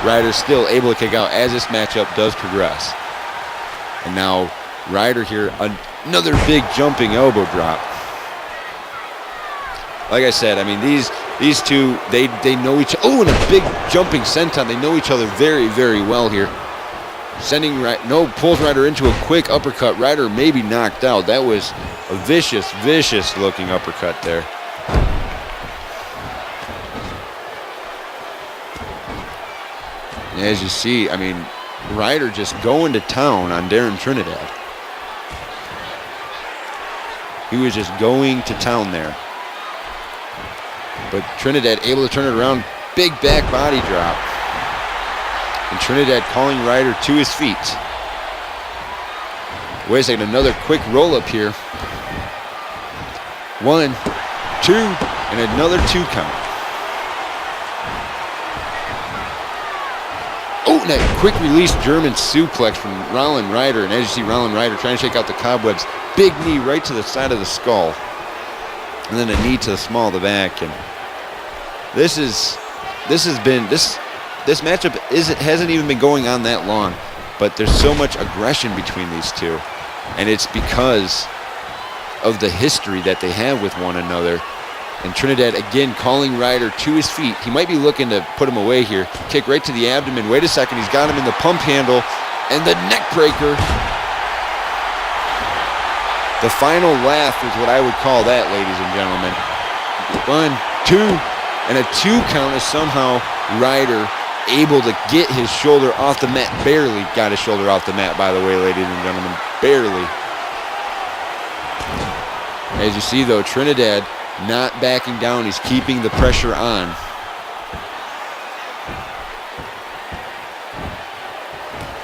Ryder's still able to kick out as this matchup does progress. And now Ryder here, another big jumping elbow drop. Like I said, I mean, these two, they know each other. Oh, and a big jumping senton. They know each other very, very well here. Pulls Ryder into a quick uppercut. Ryder may be knocked out. That was a vicious looking uppercut there. And as you see, I mean, Ryder just going to town on Darren Trinidad. He was just going to town there. But Trinidad able to turn it around. Big back body drop. And Trinidad calling Ryder to his feet. Wait a second, another quick roll up here. 1, 2, and another 2 count. Oh, and that quick release German suplex from Rowland Ryder. And as you see, Rowland Ryder trying to shake out the cobwebs. Big knee right to the side of the skull. And then a knee to the small of the back. And this matchup hasn't even been going on that long, but there's so much aggression between these two, and it's because of the history that they have with one another. And Trinidad again calling Ryder to his feet. He might be looking to put him away here. Kick right to the abdomen. Wait a second, he's got him in the pump handle and the neck breaker. The final laugh is what I would call that, ladies and gentlemen. 1, 2, and a 2 count is somehow Ryder able to get his shoulder off the mat. Barely got his shoulder off the mat, by the way, ladies and gentlemen. Barely. As you see, though, Trinidad not backing down. He's keeping the pressure on.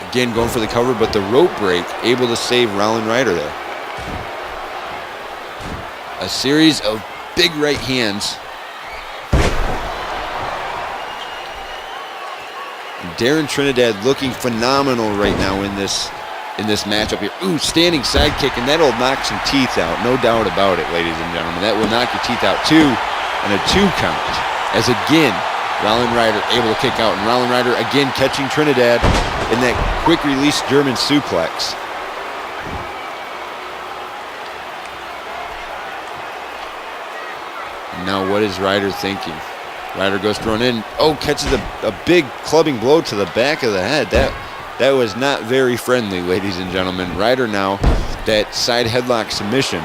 Again, going for the cover, but the rope break able to save Rowland Ryder there. a series of big right hands. And Darren Trinidad looking phenomenal right now in this matchup here. Ooh, standing side kick, and that'll knock some teeth out. No doubt about it, ladies and gentlemen. That will knock your teeth out too. And a 2 count. As again, Rollin Ryder able to kick out. And Rollin Ryder again catching Trinidad in that quick release German suplex. And now what is Ryder thinking? Ryder goes thrown in. Oh, catches a big clubbing blow to the back of the head. That was not very friendly, ladies and gentlemen. Ryder now, that side headlock submission.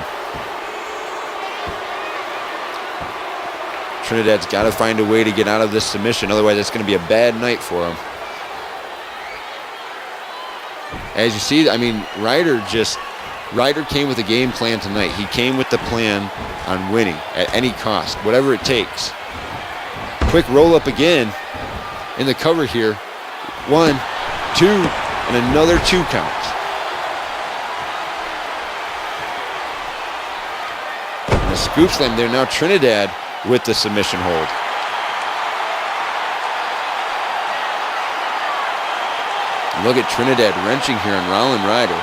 Trinidad's got to find a way to get out of this submission. Otherwise, it's going to be a bad night for him. As you see, I mean, Ryder came with a game plan tonight. He came with the plan on winning at any cost, whatever it takes. Quick roll up again in the cover here. 1, 2, and another 2 count. And the scoop slam there. Now Trinidad with the submission hold. And look at Trinidad wrenching here on Rollin Ryder.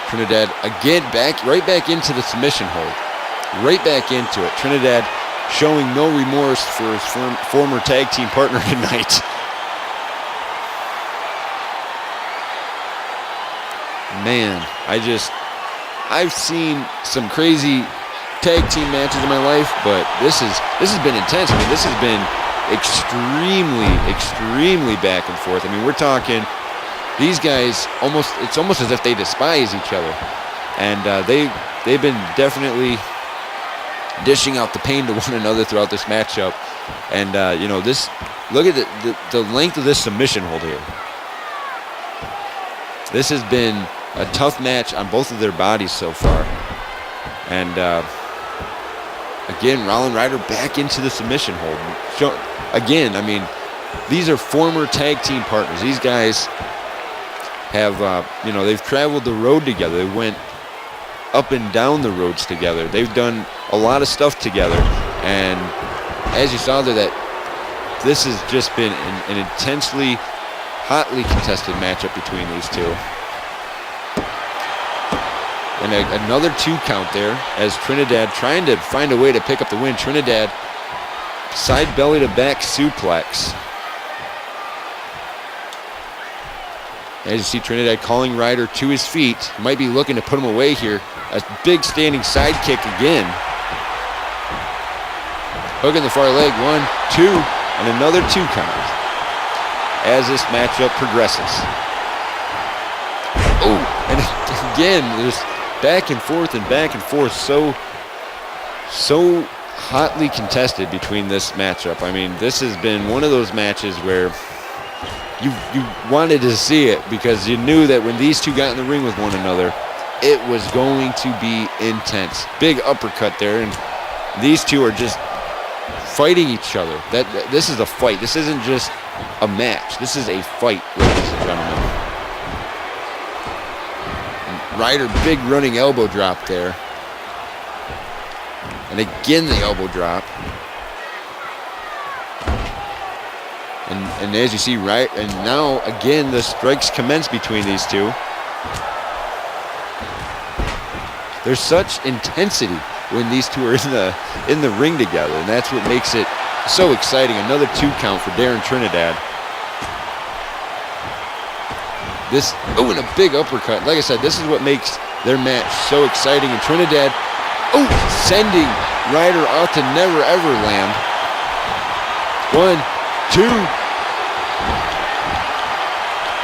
Trinidad again right back into the submission hold. Right back into it. Trinidad showing no remorse for his former tag team partner tonight. Man, I've seen some crazy tag team matches in my life, but this has been intense. I mean, this has been extremely back and forth. I mean, we're talking these guys it's almost as if they despise each other, and they've been definitely dishing out the pain to one another throughout this matchup. And look at the length of this submission hold here. This has been a tough match on both of their bodies so far. And again, Rollin Ryder back into the submission hold. Again, I mean, these are former tag team partners. These guys have, they've traveled the road together. They went up and down the roads together. They've done a lot of stuff together. And as you saw there, that this has just been an intensely, hotly contested matchup between these two. And another 2 count there as Trinidad trying to find a way to pick up the win. Trinidad side belly to back suplex. As you see Trinidad calling Ryder to his feet. Might be looking to put him away here. A big standing side kick again. Hook in the far leg. 1, 2, and another 2 count as this matchup progresses. Oh, and again, there's back and forth and back and forth. So hotly contested between this matchup. I mean, this has been one of those matches where you wanted to see it because you knew that when these two got in the ring with one another, it was going to be intense. Big uppercut there, and these two are just fighting each other. This is a fight. This isn't just a match. This is a fight, ladies and gentlemen. And Ryder, big running elbow drop there. And again, the elbow drop. And as you see, and now again the strikes commence between these two. There's such intensity when these two are in the ring together, and that's what makes it so exciting. Another 2 count for Darren Trinidad. And a big uppercut. Like I said, this is what makes their match so exciting. And Trinidad, sending Ryder out to never ever land. 1, 2.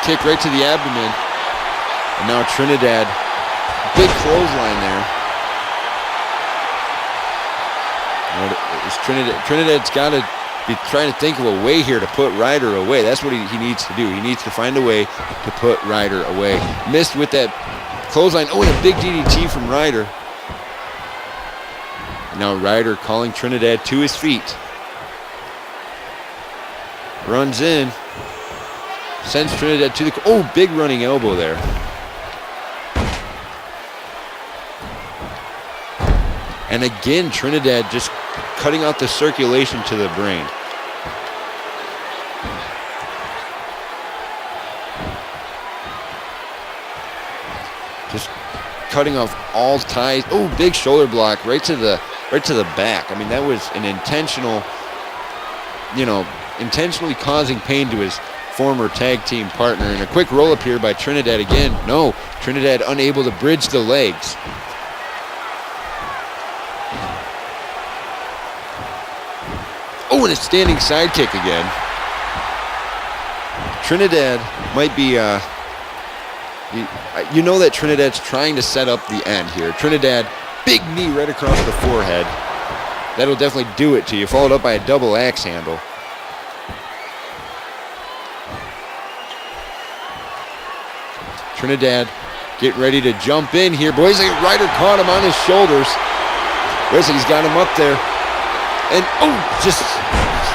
Kick right to the abdomen. And now Trinidad, big clothesline there. Trinidad's got to be trying to think of a way here to put Ryder away. That's what he needs to do. He needs to find a way to put Ryder away. Missed with that clothesline. And a big DDT from Ryder. Now Ryder calling Trinidad to his feet. Runs in. Sends Trinidad to the... big running elbow there. And again, Trinidad just cutting out the circulation to the brain. Just cutting off all ties. Oh, big shoulder block right to the back. I mean, that was an intentional, intentionally causing pain to his former tag team partner. And a quick roll up here by Trinidad again. No, Trinidad unable to bridge the legs. Oh, and a standing side kick again. Trinidad might be, you know that Trinidad's trying to set up the end here. Trinidad, big knee right across the forehead. That'll definitely do it to you. Followed up by a double axe handle. Trinidad getting ready to jump in here. Boys, Ryder caught him on his shoulders. Where's he's got him up there. And, just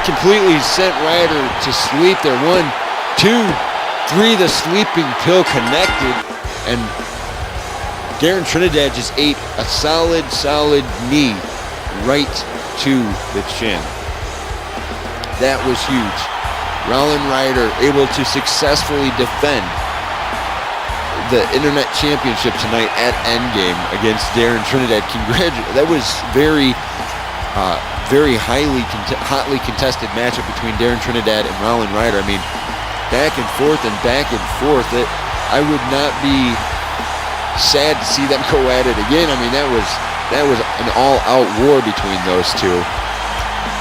completely sent Ryder to sleep there. 1, 2, 3, the sleeping pill connected. And Darren Trinidad just ate a solid knee right to the chin. That was huge. Rollin Ryder able to successfully defend the Internet Championship tonight at Endgame against Darren Trinidad. That was very hotly contested matchup between Darren Trinidad and Rollin Ryder. I mean, back and forth. I would not be sad to see them go at it again. I mean, that was an all-out war between those two.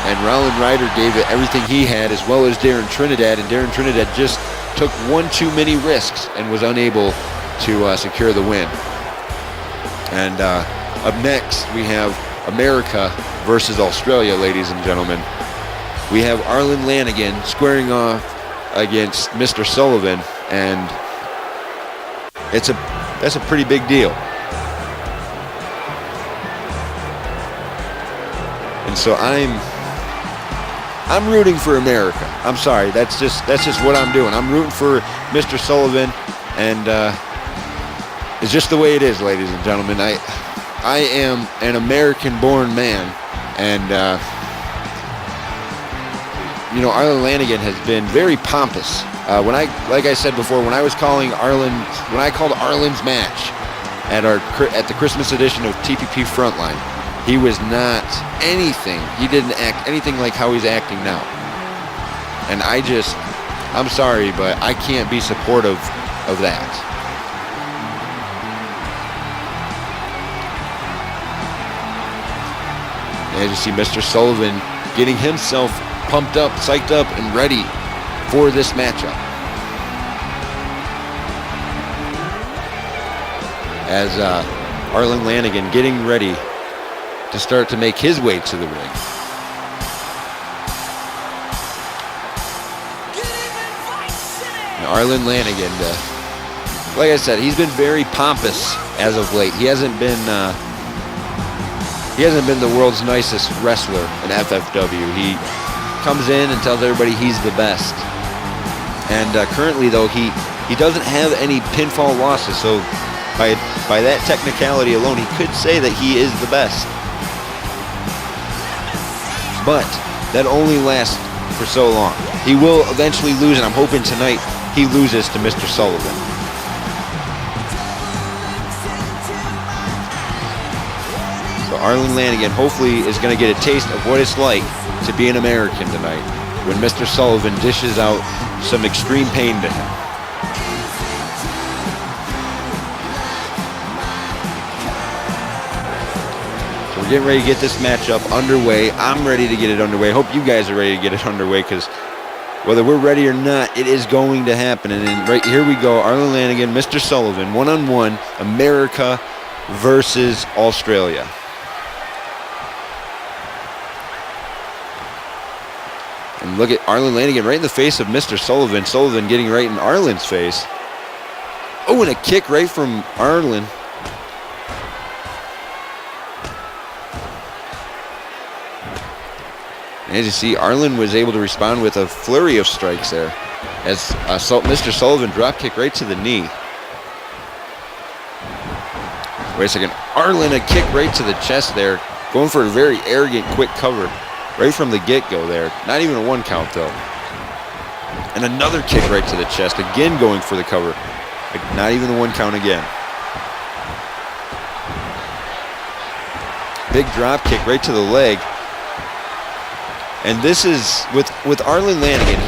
And Rollin Ryder gave it everything he had, as well as Darren Trinidad. And Darren Trinidad just took one too many risks and was unable to secure the win. And up next, we have America versus Australia, ladies and gentlemen. We have Arlen Lanigan squaring off against Mr. Sullivan, and that's a pretty big deal. And so I'm rooting for America. I'm sorry, that's just what I'm doing. I'm rooting for Mr. Sullivan, and it's just the way it is, ladies and gentlemen. I am an American-born man, and Arlen Lanigan has been very pompous. Like I said before, when I called Arlen's match at the Christmas edition of TPP Frontline, he was not anything. He didn't act anything like how he's acting now. And I'm sorry, but I can't be supportive of that. As you see, Mr. Sullivan getting himself pumped up, psyched up, and ready for this matchup. As Arlen Lanigan getting ready to start to make his way to the ring. Now, Arlen Lanigan, like I said, he's been very pompous as of late. He hasn't been the world's nicest wrestler in FFW. He comes in and tells everybody he's the best. And currently, though, he doesn't have any pinfall losses. So by that technicality alone, he could say that he is the best. But that only lasts for so long. He will eventually lose, and I'm hoping tonight he loses to Mr. Sullivan. So Arlen Lanigan hopefully is going to get a taste of what it's like to be an American tonight when Mr. Sullivan dishes out some extreme pain to him. So we're getting ready to get this matchup underway. I'm ready to get it underway. Hope you guys are ready to get it underway, because whether we're ready or not, it is going to happen. And then right here we go, Arlen Lanigan, Mr. Sullivan, one-on-one, America versus Australia. And look at Arlen Lanigan right in the face of Mr. Sullivan. Sullivan getting right in Arlen's face. Oh, and a kick right from Arlen. And as you see, Arlen was able to respond with a flurry of strikes there, as Mr. Sullivan drop kick right to the knee. Wait a second. Arlen, a kick right to the chest there. Going for a very arrogant, quick cover right from the get-go there. Not even a 1 count, though. And another kick right to the chest. Again going for the cover. Not even the 1 count again. Big drop kick right to the leg. And this is, with Arlen Lanigan,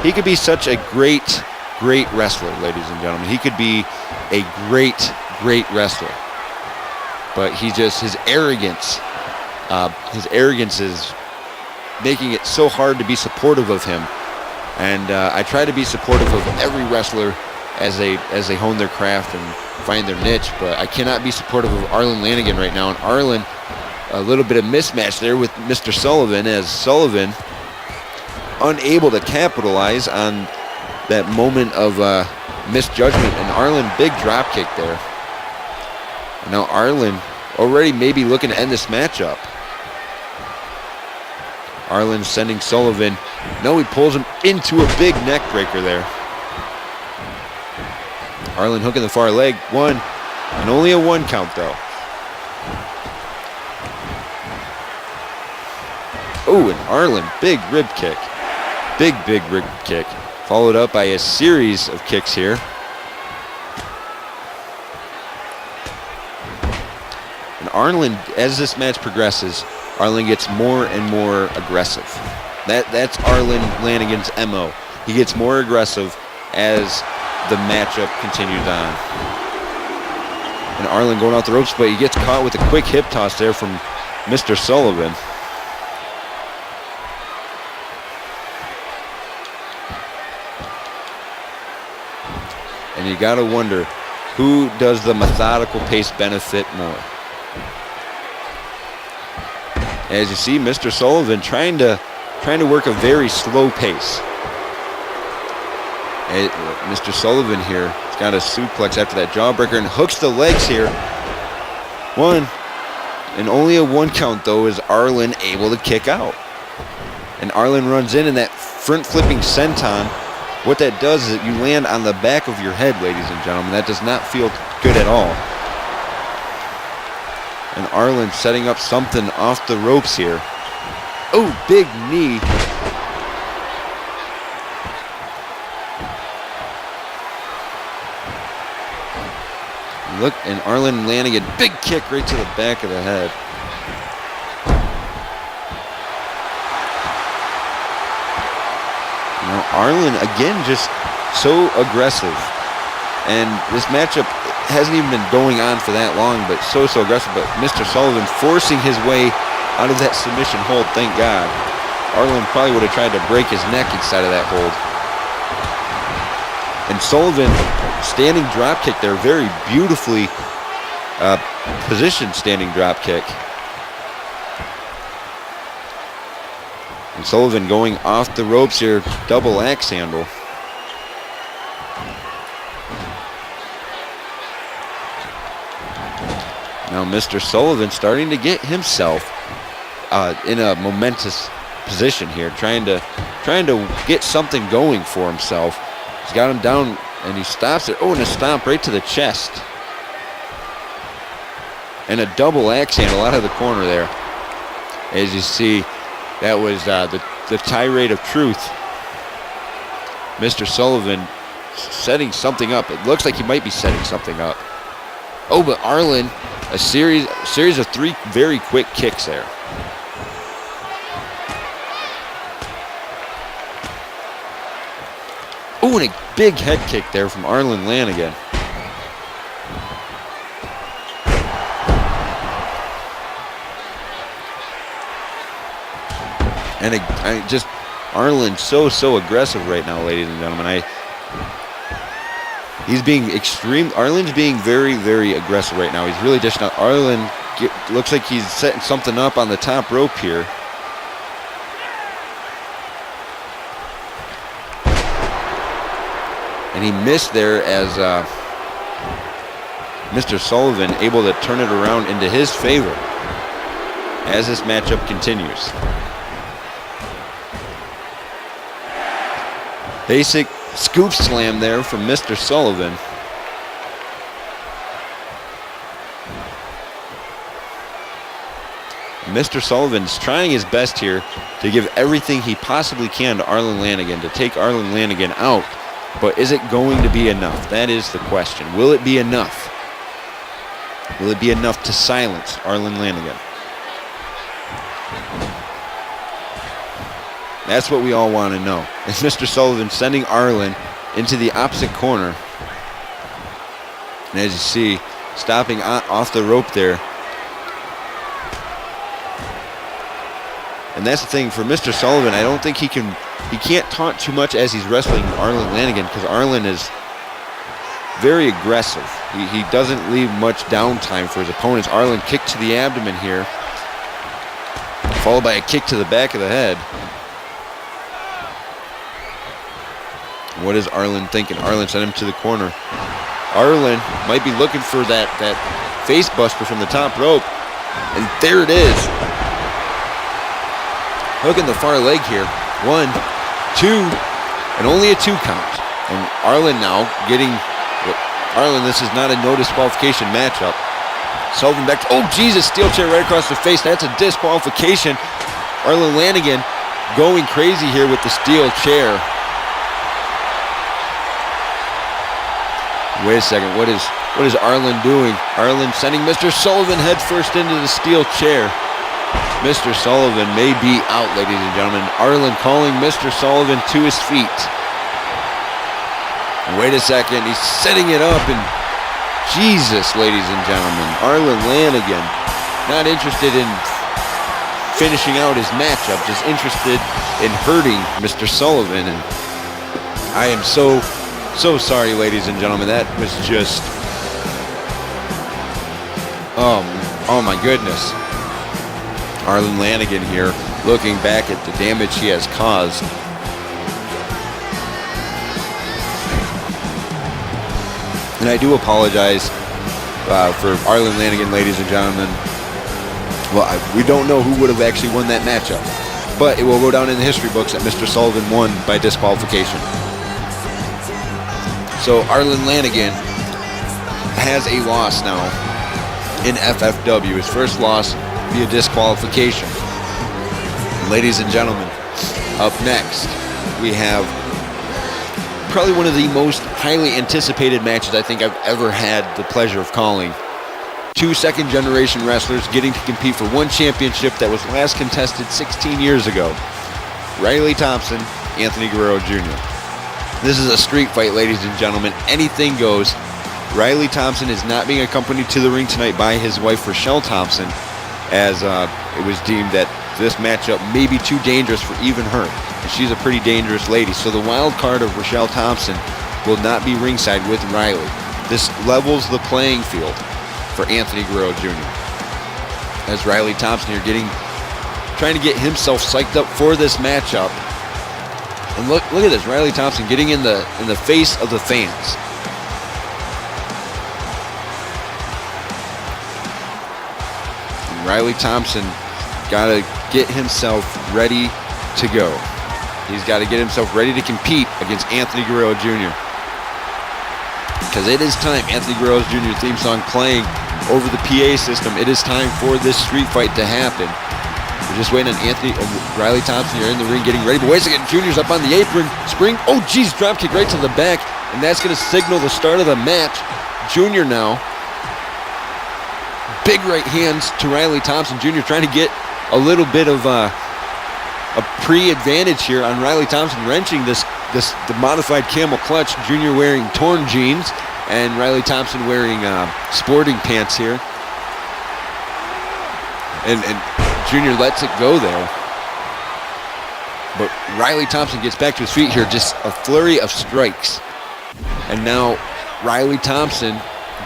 he could be such a great wrestler, ladies and gentlemen. He could be a great wrestler. But his arrogance is making it so hard to be supportive of him. And I try to be supportive of every wrestler as they hone their craft and find their niche, but I cannot be supportive of Arlen Lanigan right now. And Arlen, a little bit of mismatch there with Mr. Sullivan, as Sullivan unable to capitalize on that moment of misjudgment. And Arlen, big drop kick there. And now Arlen already maybe looking to end this matchup. Arlen sending Sullivan. No, he pulls him into a big neck breaker there. Arlen hooking the far leg. 1, and only a 1 count though. Oh, and Arlen, big rib kick. Big rib kick. Followed up by a series of kicks here. And Arlen, as this match progresses, Arlen gets more and more aggressive. That's Arlen Lanigan's MO. He gets more aggressive as the matchup continues on. And Arlen going off the ropes, but he gets caught with a quick hip toss there from Mr. Sullivan. And you gotta wonder, who does the methodical pace benefit more? As you see, Mr. Sullivan trying to work a very slow pace. Mr. Sullivan here has got a suplex after that jawbreaker and hooks the legs here. 1, and only a 1 count though is Arlen able to kick out. And Arlen runs in that front flipping senton. What that does is you land on the back of your head, ladies and gentlemen. That does not feel good at all. And Arlen setting up something off the ropes here. Oh, big knee. Look, and Arlen Lanigan, big kick right to the back of the head. Now Arlen, again, just so aggressive. And this matchup hasn't even been going on for that long, but so aggressive. But Mr. Sullivan forcing his way out of that submission hold, thank God. Arlen probably would have tried to break his neck inside of that hold. And Sullivan, standing drop kick there, very beautifully positioned standing drop kick. And Sullivan going off the ropes here, double axe handle. Now Mr. Sullivan starting to get himself in a momentous position here, trying to get something going for himself. He's got him down and he stops it. Oh, and a stomp right to the chest. And a double axe handle out of the corner there. As you see, that was the tirade of truth. Mr. Sullivan setting something up. It looks like he might be setting something up. Oh, but Arlen, a series of 3 very quick kicks there. Oh, and a big head kick there from Arlen Lanigan. And just Arlen so aggressive right now, ladies and gentlemen. He's being extreme. Arlen's being very aggressive right now. He's really dishing out. Arlen looks like he's setting something up on the top rope here. And he missed there as Mr. Sullivan able to turn it around into his favor as this matchup continues. Basic scoop slam there from Mr. Sullivan. Mr. Sullivan's trying his best here to give everything he possibly can to Arlen Lanigan, to take Arlen Lanigan out. But is it going to be enough? That is the question. Will it be enough? Will it be enough to silence Arlen Lanigan? That's what we all want to know. Is Mr. Sullivan sending Arlen into the opposite corner? And as you see, stopping off the rope there. And that's the thing for Mr. Sullivan. I don't think he can't taunt too much as he's wrestling Arlen Lanigan, because Arlen is very aggressive. He doesn't leave much downtime for his opponents. Arlen kick to the abdomen here, followed by a kick to the back of the head. What is Arlen thinking? Arlen sent him to the corner. Arlen might be looking for that face buster from the top rope. And there it is. Hooking the far leg here. 1, 2, and only a 2 count. And Arlen now getting... Arlen, this is not a no disqualification matchup. Sullivan back to... Oh, Jesus! Steel chair right across the face. That's a disqualification. Arlen Lanigan going crazy here with the steel chair. Wait a second. What is Arlen doing? Arlen sending Mr. Sullivan head first into the steel chair. Mr. Sullivan may be out, ladies and gentlemen. Arlen calling Mr. Sullivan to his feet. Wait a second. He's setting it up, and Jesus, ladies and gentlemen. Arlen Lanigan not interested in finishing out his matchup, just interested in hurting Mr. Sullivan. And I am so sorry, ladies and gentlemen. That was just... Oh my goodness. Arlen Lanigan here looking back at the damage he has caused. And I do apologize for Arlen Lanigan, ladies and gentlemen. Well, we don't know who would have actually won that matchup, but it will go down in the history books that Mr. Sullivan won by disqualification. So Arlen Lanigan has a loss now in FFW. His first loss via disqualification. Ladies and gentlemen, up next we have probably one of the most highly anticipated matches I think I've ever had the pleasure of calling. 2 second-generation wrestlers getting to compete for one championship that was last contested 16 years ago. Riley Thompson, Anthony Guerrero Jr. This is a street fight, ladies and gentlemen. Anything goes. Riley Thompson is not being accompanied to the ring tonight by his wife, Rochelle Thompson, as it was deemed that this matchup may be too dangerous for even her. And she's a pretty dangerous lady. So the wild card of Rochelle Thompson will not be ringside with Riley. This levels the playing field for Anthony Guerrero Jr. As Riley Thompson here trying to get himself psyched up for this matchup. And look at this, Riley Thompson getting in the face of the fans. Riley Thompson got to get himself ready to go. He's got to get himself ready to compete against Anthony Guerrero Jr. Because it is time. Anthony Guerrero Jr. theme song playing over the PA system. It is time for this street fight to happen. We're just waiting on Riley Thompson here in the ring getting ready. But wait a second, Junior's up on the apron. Spring, oh geez, drop kick right to the back. And that's going to signal the start of the match. Junior now. Big right hands to Riley Thompson. Jr. trying to get a little bit of a pre-advantage here on Riley Thompson, wrenching the modified camel clutch. Jr. wearing torn jeans and Riley Thompson wearing sporting pants here. And Jr. lets it go there. But Riley Thompson gets back to his feet here. Just a flurry of strikes. And now Riley Thompson,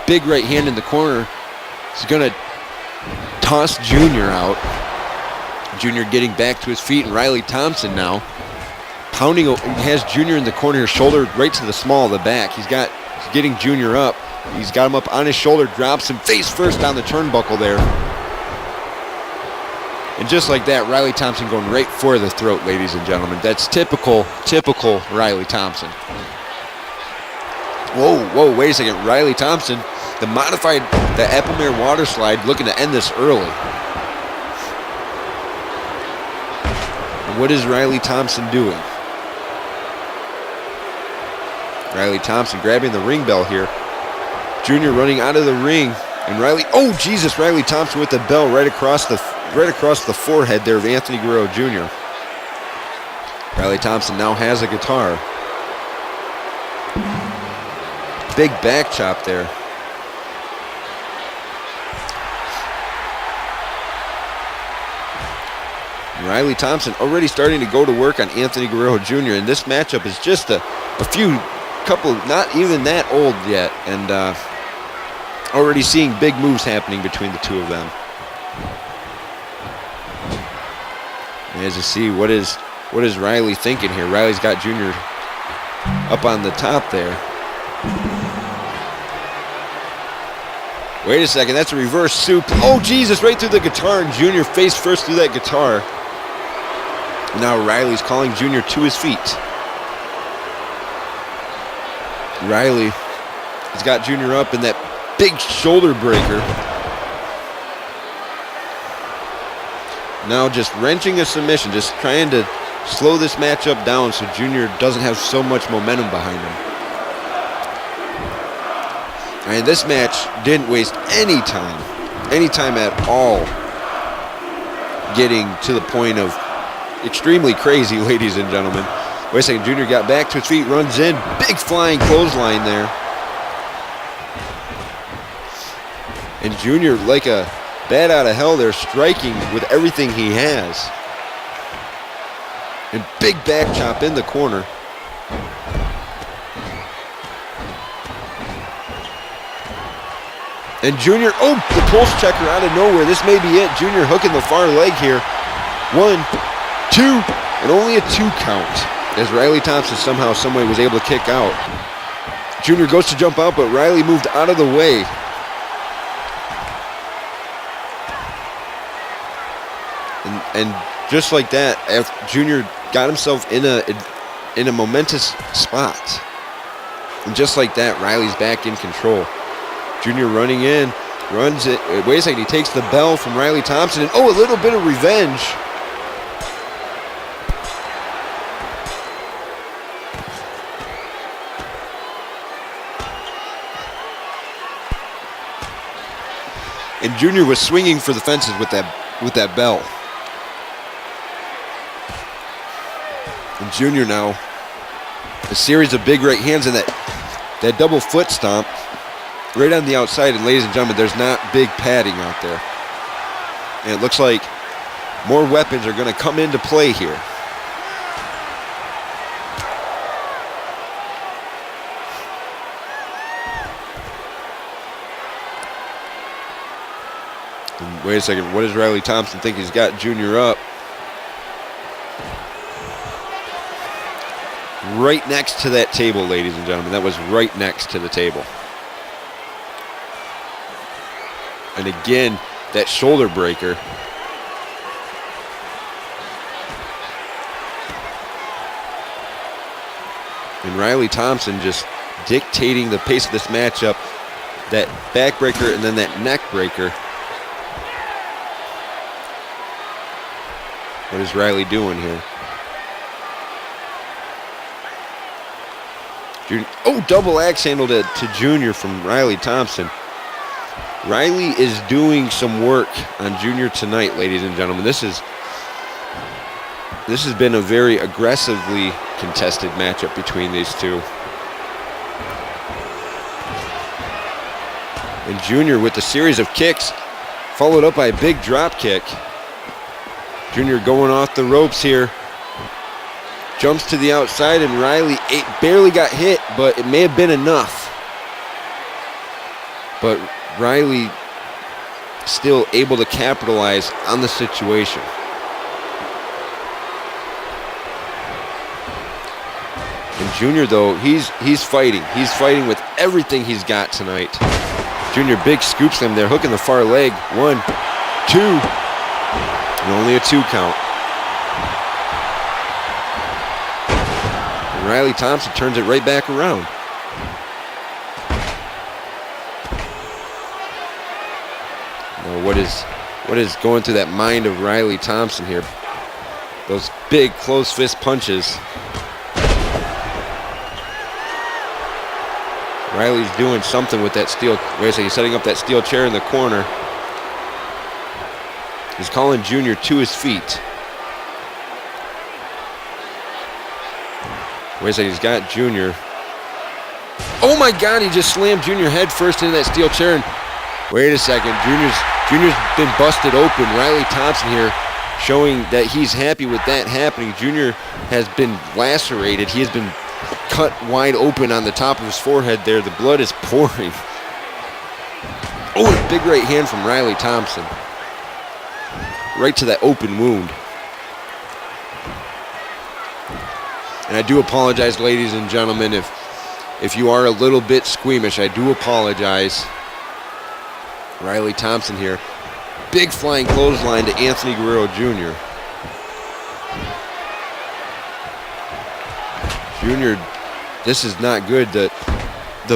big right hand in the corner, is going to toss Junior out. Junior getting back to his feet, and Riley Thompson now pounding, has Junior in the corner, shoulder right to the small of the back. He's getting Junior up. He's got him up on his shoulder, drops him face first on the turnbuckle there. And just like that, Riley Thompson going right for the throat, ladies and gentlemen. That's typical Riley Thompson. Whoa, wait a second. Riley Thompson, the Epomere water slide, looking to end this early. What is Riley Thompson doing? Riley Thompson grabbing the ring bell here. Junior running out of the ring, and Riley Thompson with the bell right across the forehead there of Anthony Guerrero Jr. Riley Thompson now has a guitar. Big back chop there. Riley Thompson already starting to go to work on Anthony Guerrero Jr. And this matchup is just a couple, not even that old yet, and already seeing big moves happening between the two of them. And as you see, what is Riley thinking here? Riley's got Junior up on the top there. Wait a second, that's a reverse soup. Oh, Jesus, right through the guitar, and Junior face first through that guitar. Now Riley's calling Junior to his feet. Riley has got Junior up in that big shoulder breaker. Now just wrenching a submission, just trying to slow this matchup down so Junior doesn't have so much momentum behind him. And this match didn't waste any time at all, getting to the point of extremely crazy, ladies and gentlemen. Wait a second, Junior got back to his feet, runs in, big flying clothesline there. And Junior, like a bat out of hell there, striking with everything he has. And big back chop in the corner. And Junior, the pulse checker out of nowhere. This may be it. Junior hooking the far leg here. 1, 2, and only a 2 count. As Riley Thompson somehow, someway was able to kick out. Junior goes to jump out, but Riley moved out of the way. And just like that, Junior got himself in a momentous spot. And just like that, Riley's back in control. Junior running in, runs it. Wait a second, he takes the bell from Riley Thompson, and a little bit of revenge. And Junior was swinging for the fences with that bell. And Junior now, a series of big right hands and that double foot stomp right on the outside. And ladies and gentlemen, there's not big padding out there. And it looks like more weapons are going to come into play here. And wait a second, what does Riley Thompson think? He's got Junior up. Right next to that table, ladies and gentlemen. That was right next to the table. And again, that shoulder breaker. And Riley Thompson just dictating the pace of this matchup. That back breaker and then that neck breaker. What is Riley doing here? Double axe handle to Junior from Riley Thompson. Riley is doing some work on Junior tonight, ladies and gentlemen. This has been a very aggressively contested matchup between these two. And Junior with a series of kicks, followed up by a big drop kick. Junior going off the ropes here. Jumps to the outside, and Riley barely got hit, but it may have been enough. But Riley still able to capitalize on the situation. And Junior, though, he's fighting. He's fighting with everything he's got tonight. Junior, big scoop slam there, hooking the far leg. 1, 2, and only a 2 count. And Riley Thompson turns it right back around. Now what is going through that mind of Riley Thompson here? Those big closed fist punches. Riley's doing something with that steel. Wait a second, he's setting up that steel chair in the corner. He's calling Junior to his feet. Wait a second, he's got Junior. Oh my God, he just slammed Junior head first into that steel chair. And wait a second, Junior's been busted open. Riley Thompson here showing that he's happy with that happening. Junior has been lacerated. He has been cut wide open on the top of his forehead there. The blood is pouring. Oh, and a big right hand from Riley Thompson. Right to that open wound. And I do apologize, ladies and gentlemen, if you are a little bit squeamish, I do apologize. Riley Thompson here. Big flying clothesline to Anthony Guerrero Jr. Junior, this is not good. The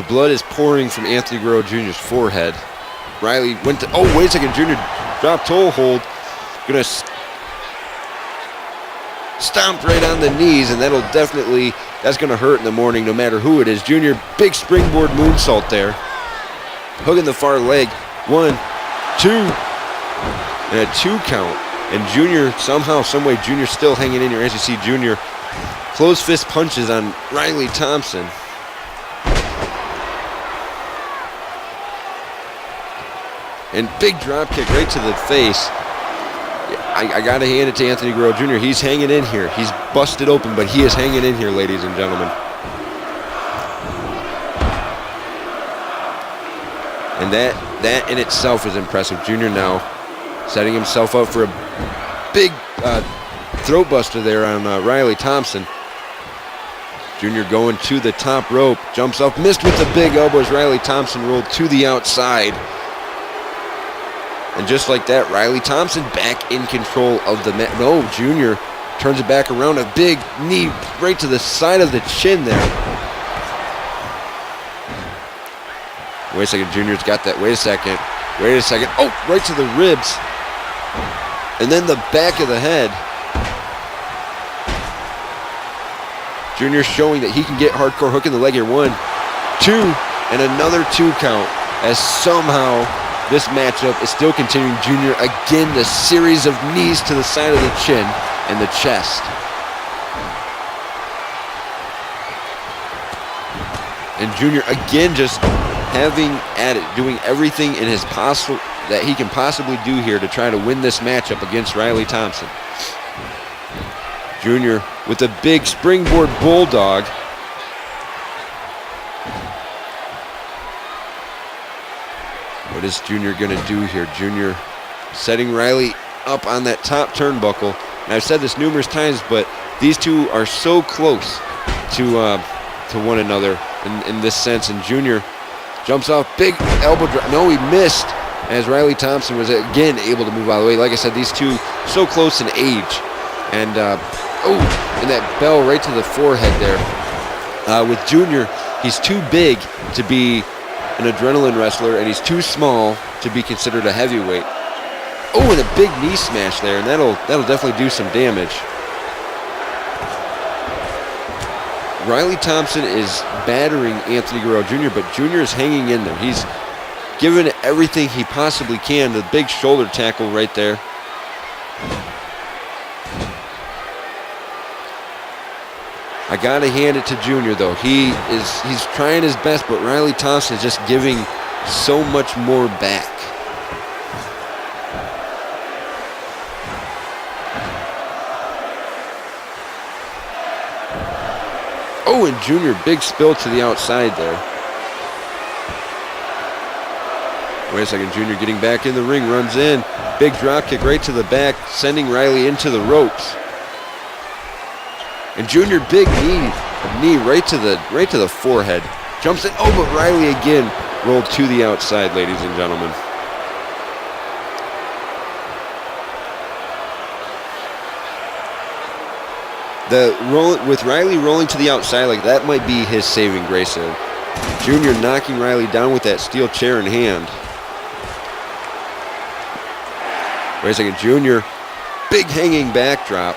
blood is pouring from Anthony Guerrero Jr.'s forehead. Riley went to, oh, wait a second, Junior dropped toe hold. Gonna stomp right on the knees, and that's gonna hurt in the morning no matter who it is. Junior, big springboard moonsault there. Hooking the far leg. 1, 2, and a 2 count. And Junior, somehow, someway, Junior still hanging in here. As you see, Junior closed fist punches on Riley Thompson. And big drop kick right to the face. I got to hand it to Anthony Guerrero Jr. He's hanging in here. He's busted open, but he is hanging in here, ladies and gentlemen. And that in itself is impressive. Junior now setting himself up for a big throat buster there on Riley Thompson. Junior going to the top rope, jumps up, missed with the big elbow as Riley Thompson rolled to the outside. And just like that, Riley Thompson back in control of the mat. No, Junior turns it back around, a big knee right to the side of the chin there. Wait a second, Junior's got that. Wait a second. Oh, right to the ribs. And then the back of the head. Junior showing that he can get hardcore hook in the leg here. 1, 2, and another 2 count as somehow this matchup is still continuing. Junior again, the series of knees to the side of the chin and the chest. And Junior again just having at it, doing everything in his possible that he can possibly do here to try to win this matchup against Riley Thompson. Junior with a big springboard bulldog. What is Junior going to do here? Junior setting Riley up on that top turnbuckle. And I've said this numerous times, but these two are so close to one another in this sense. And Junior jumps off, big elbow drop. No, he missed as Riley Thompson was again able to move out of the way. Like I said, these two so close in age. And, and that bell right to the forehead there. With Junior, he's too big to be an adrenaline wrestler, and he's too small to be considered a heavyweight. Oh, and a big knee smash there, and that'll definitely do some damage. Riley Thompson is battering Anthony Guerrero Jr., but Jr. is hanging in there. He's given it everything he possibly can. The big shoulder tackle right there. I gotta hand it to Junior though. He's trying his best, but Riley Thompson is just giving so much more back. Oh, and Junior, big spill to the outside there. Wait a second, Junior getting back in the ring, runs in. Big drop kick right to the back, sending Riley into the ropes. And Junior, big knee right to the forehead. Jumps in. Oh, but Riley again rolled to the outside, ladies and gentlemen. With Riley rolling to the outside, like that might be his saving grace there. Junior knocking Riley down with that steel chair in hand. Wait a second, Junior, big hanging backdrop.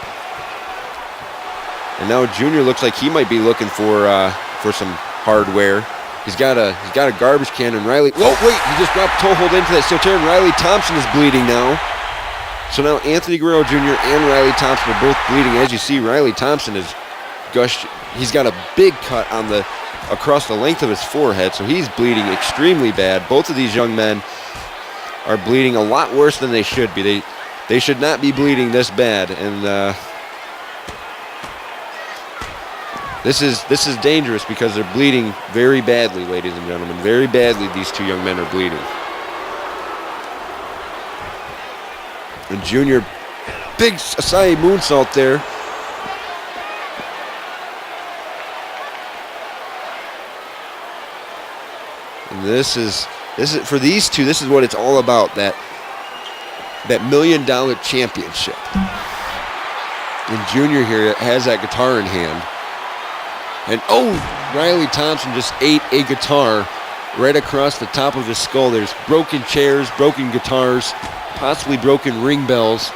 And now Junior looks like he might be looking for some hardware. He's got a garbage can, and Riley. Whoa, wait! He just dropped toe hold into that steel chair, and Riley Thompson is bleeding now. So now Anthony Guerrero Jr. and Riley Thompson are both bleeding. As you see, Riley Thompson is gushed. He's got a big cut across the length of his forehead, so he's bleeding extremely bad. Both of these young men are bleeding a lot worse than they should be. They should not be bleeding this bad, and this is dangerous because they're bleeding very badly, ladies and gentlemen. Very badly, these two young men are bleeding. And Junior, big Asai moonsault there. And this is for these two. This is what it's all about. That $1 million championship. And Junior here has that guitar in hand. And Riley Thompson just ate a guitar right across the top of his skull. There's broken chairs, broken guitars, possibly broken ring bells.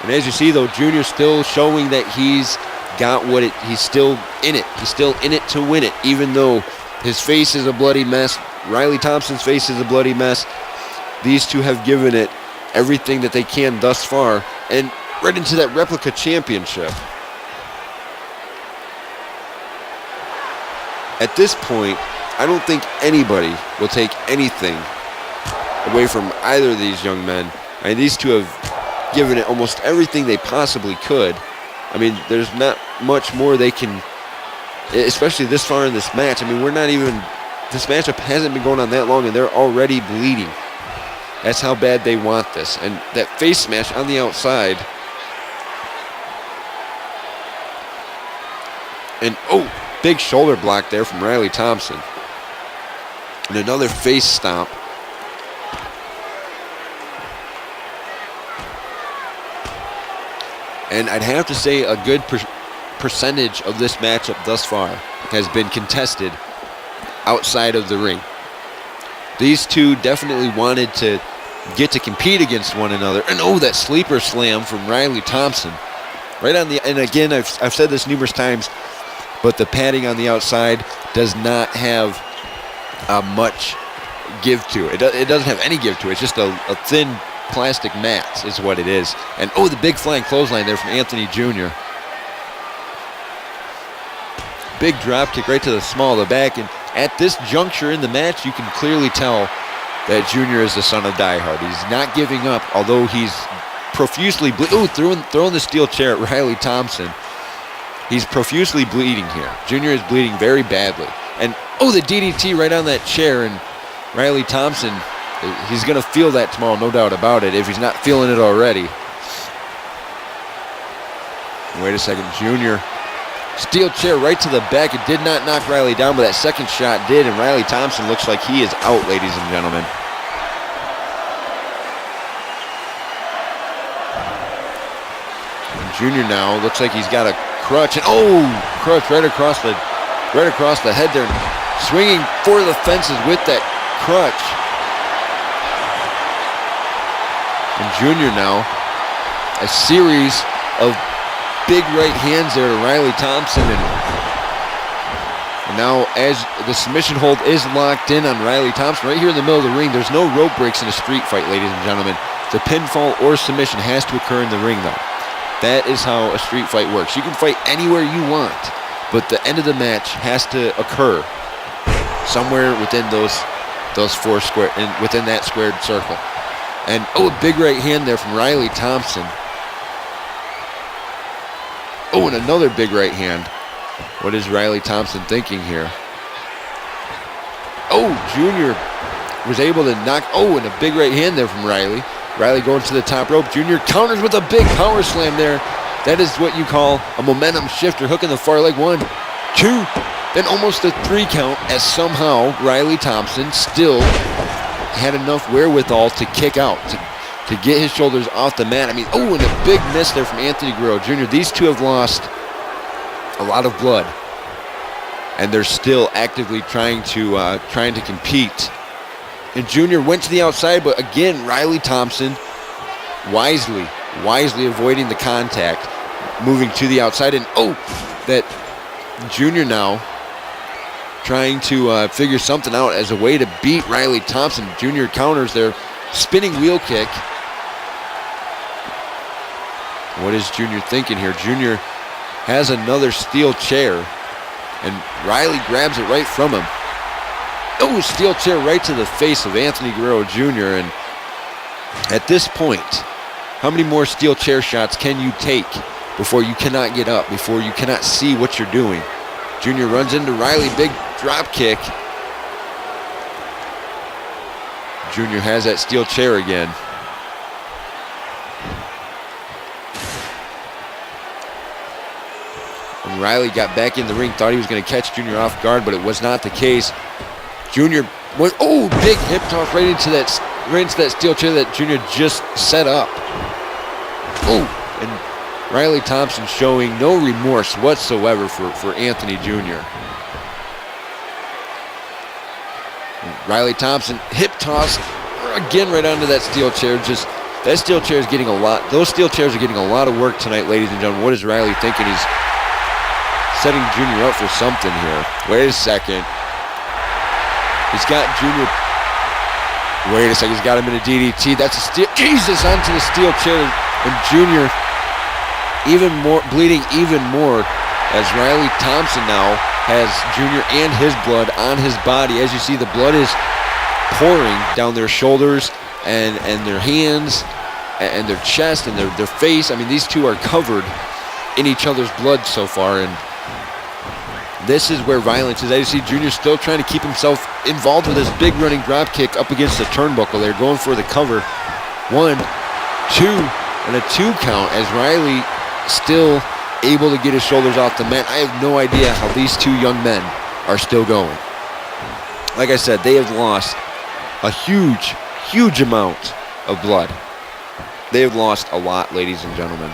And as you see, though, Junior's still showing that he's got he's still in it. He's still in it to win it, even though his face is a bloody mess. Riley Thompson's face is a bloody mess. These two have given it everything that they can thus far, and right into that replica championship. At this point, I don't think anybody will take anything away from either of these young men. I mean, these two have given it almost everything they possibly could. I mean, there's not much more they can, especially this far in this match. I mean, this matchup hasn't been going on that long, and they're already bleeding. That's how bad they want this. And that face smash on the outside. And, big shoulder block there from Riley Thompson. And another face stomp. And I'd have to say a good percentage of this matchup thus far has been contested outside of the ring. These two definitely wanted to get to compete against one another. And that sleeper slam from Riley Thompson. Right on and again, I've said this numerous times, but the padding on the outside does not have much give to it. It doesn't have any give to it. It's just a thin plastic mat is what it is. And the big flying clothesline there from Anthony Jr. Big drop kick right to the small of the back. And at this juncture in the match, you can clearly tell that Junior is the son of Die Hard. He's not giving up, although he's profusely throwing the steel chair at Riley Thompson. He's profusely bleeding here. Junior is bleeding very badly. And, the DDT right on that chair. And Riley Thompson, he's going to feel that tomorrow, no doubt about it, if he's not feeling it already. Wait a second, Junior. Steel chair right to the back. It did not knock Riley down, but that second shot did. And Riley Thompson looks like he is out, ladies and gentlemen. And Junior now looks like he's got a crutch. And crutch right across the head there. Swinging for the fences with that crutch. And Junior now, a series of big right hands there to Riley Thompson. And now as the submission hold is locked in on Riley Thompson right here in the middle of the ring. There's no rope breaks in a street fight, ladies and gentlemen. The pinfall or submission has to occur in the ring, though. That is how a street fight works. You can fight anywhere you want, but the end of the match has to occur somewhere within those four square, within that squared circle. And a big right hand there from Riley Thompson. And another big right hand. What is Riley Thompson thinking here? Junior was able to knock. And a big right hand there from Riley. Riley going to the top rope. Junior counters with a big power slam there. That is what you call a momentum shifter. Hooking the far leg. 1, 2, then almost a 3 count, as somehow Riley Thompson still had enough wherewithal to kick out, to get his shoulders off the mat. I mean, and a big miss there from Anthony Guerrero Jr. These two have lost a lot of blood, and they're still actively trying to compete. And Junior went to the outside, but again, Riley Thompson wisely avoiding the contact. moving to the outside. And that Junior now trying to figure something out as a way to beat Riley Thompson. Junior counters their spinning wheel kick. What is Junior thinking here? Junior has another steel chair, and Riley grabs it right from him. Steel chair right to the face of Anthony Guerrero Jr. And at this point, how many more steel chair shots can you take before you cannot get up, before you cannot see what you're doing? Junior runs into Riley, big drop kick. Junior has that steel chair again. And Riley got back in the ring, thought he was going to catch Junior off guard, but it was not the case. Junior went, big hip toss right into that steel chair that Junior just set up. And Riley Thompson showing no remorse whatsoever for Anthony Jr. Riley Thompson hip toss again right onto that steel chair. That steel chair is getting a lot. Those steel chairs are getting a lot of work tonight, ladies and gentlemen. What is Riley thinking? He's setting Junior up for something here. Wait a second. He's got Junior. Wait a second. He's got him in a DDT. That's a steel. Jesus, onto the steel chair. And Junior bleeding even more as Riley Thompson now has Junior and his blood on his body. As you see, the blood is pouring down their shoulders and their hands and their chest and their face. I mean, these two are covered in each other's blood so far, and this is where violence is. As you see, Junior still trying to keep himself involved with this big running drop kick up against the turnbuckle. They're going for the cover. 1, 2, and a 2 count as Riley still able to get his shoulders off the mat. I have no idea how these two young men are still going. Like I said, they have lost a huge, huge amount of blood. They have lost a lot, ladies and gentlemen.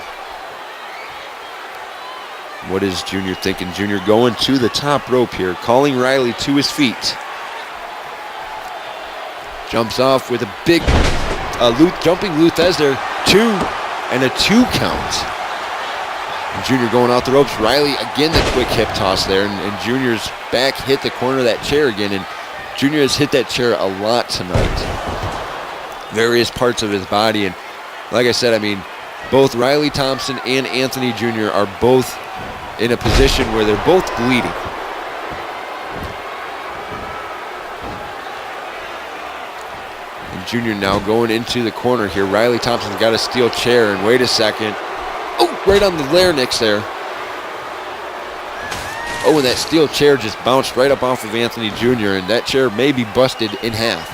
What is Junior thinking? Junior going to the top rope here, calling Riley to his feet. Jumps off with a big jumping Luthez there. 2 and a 2 count. And Junior going out the ropes. Riley again the quick hip toss there, and Junior's back hit the corner of that chair again, and Junior has hit that chair a lot tonight. Various parts of his body, and like I said, I mean, both Riley Thompson and Anthony Jr. are both in a position where they're both bleeding. And Junior now going into the corner here. Riley Thompson's got a steel chair, and wait a second. Right on the larynx there. And that steel chair just bounced right up off of Anthony Jr., and that chair may be busted in half.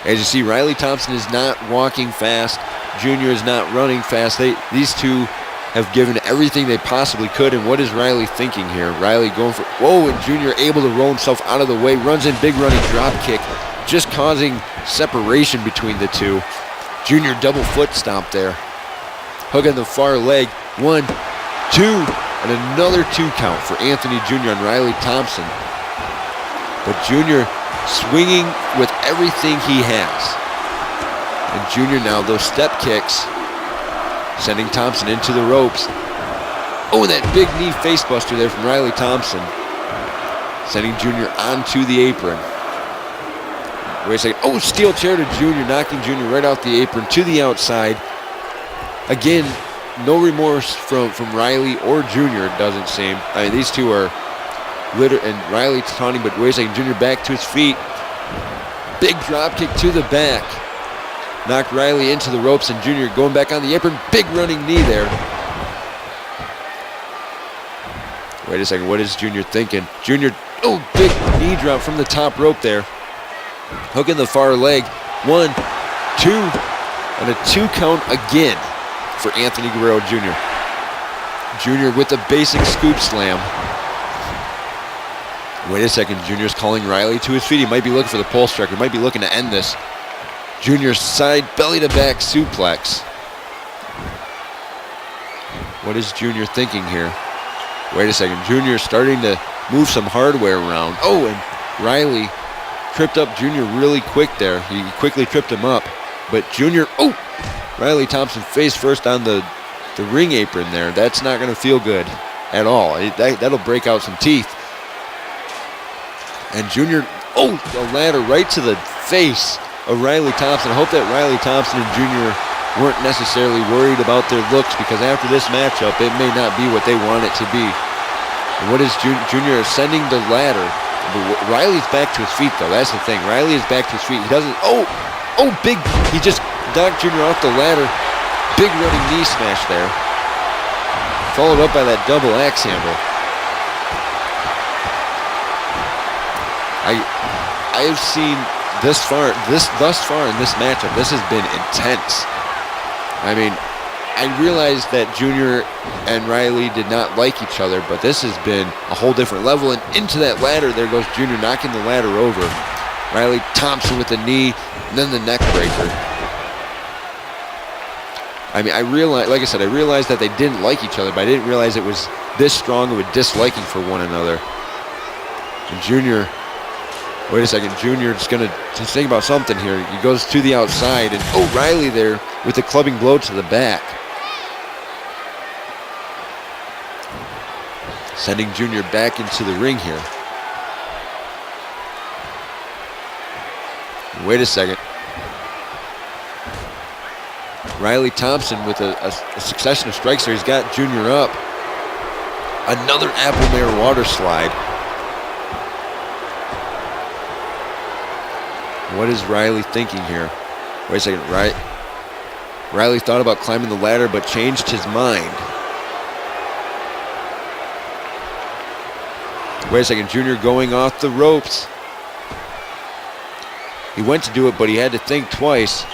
As you see, Riley Thompson is not walking fast. Junior is not running fast. These two have given everything they possibly could, and what is Riley thinking here? Riley going for, and Junior able to roll himself out of the way, runs in big running drop kick, just causing separation between the two. Junior double foot stomp there. Hook on the far leg. 1, 2, and another 2 count for Anthony Jr. on Riley Thompson. But Junior swinging with everything he has. And Junior now, those step kicks, sending Thompson into the ropes. And that big knee facebuster there from Riley Thompson, sending Junior onto the apron. Wait a second. Steel chair to Junior, knocking Junior right off the apron to the outside. Again, no remorse from Riley or Junior, it doesn't seem. I mean, these two are and Riley taunting, but wait a second, Junior back to his feet. Big drop kick to the back. Knocked Riley into the ropes, and Junior going back on the apron. Big running knee there. Wait a second, what is Junior thinking? Junior, big knee drop from the top rope there. Hooking the far leg. 1, 2, and a 2 count again for Anthony Guerrero Jr. Junior with a basic scoop slam. Wait a second, Junior's calling Riley to his feet. He might be looking for the pole striker. He might be looking to end this. Junior's side belly to back suplex. What is Junior thinking here? Wait a second, Junior starting to move some hardware around. And Riley tripped up Junior really quick there. He quickly tripped him up. But Junior, Riley Thompson face first on the the ring apron there. That's not going to feel good at all. That'll break out some teeth. And Junior, a ladder right to the face of Riley Thompson. I hope that Riley Thompson and Junior weren't necessarily worried about their looks, because after this matchup, it may not be what they want it to be. And what is Junior ascending the ladder? Riley's back to his feet, though. That's the thing. Riley is back to his feet. He doesn't. Big. He just knocked Junior off the ladder. Big running knee smash there. Followed up by that double axe handle. I have seen thus far in this matchup, this has been intense. I mean, I realized that Junior and Riley did not like each other, but this has been a whole different level. And into that ladder, there goes Junior, knocking the ladder over. Riley Thompson with the knee, and then the neck breaker. I mean, I realized that they didn't like each other, but I didn't realize it was this strong of a disliking for one another. And Junior, wait a second, Junior's going to think about something here. He goes to the outside, and Riley there with the clubbing blow to the back. Sending Junior back into the ring here. Wait a second. Riley Thompson with a succession of strikes there. He's got Junior up. Another Apple Mare water slide. What is Riley thinking here? Wait a second, Riley thought about climbing the ladder but changed his mind. Wait a second, Junior going off the ropes. He went to do it, but he had to think twice.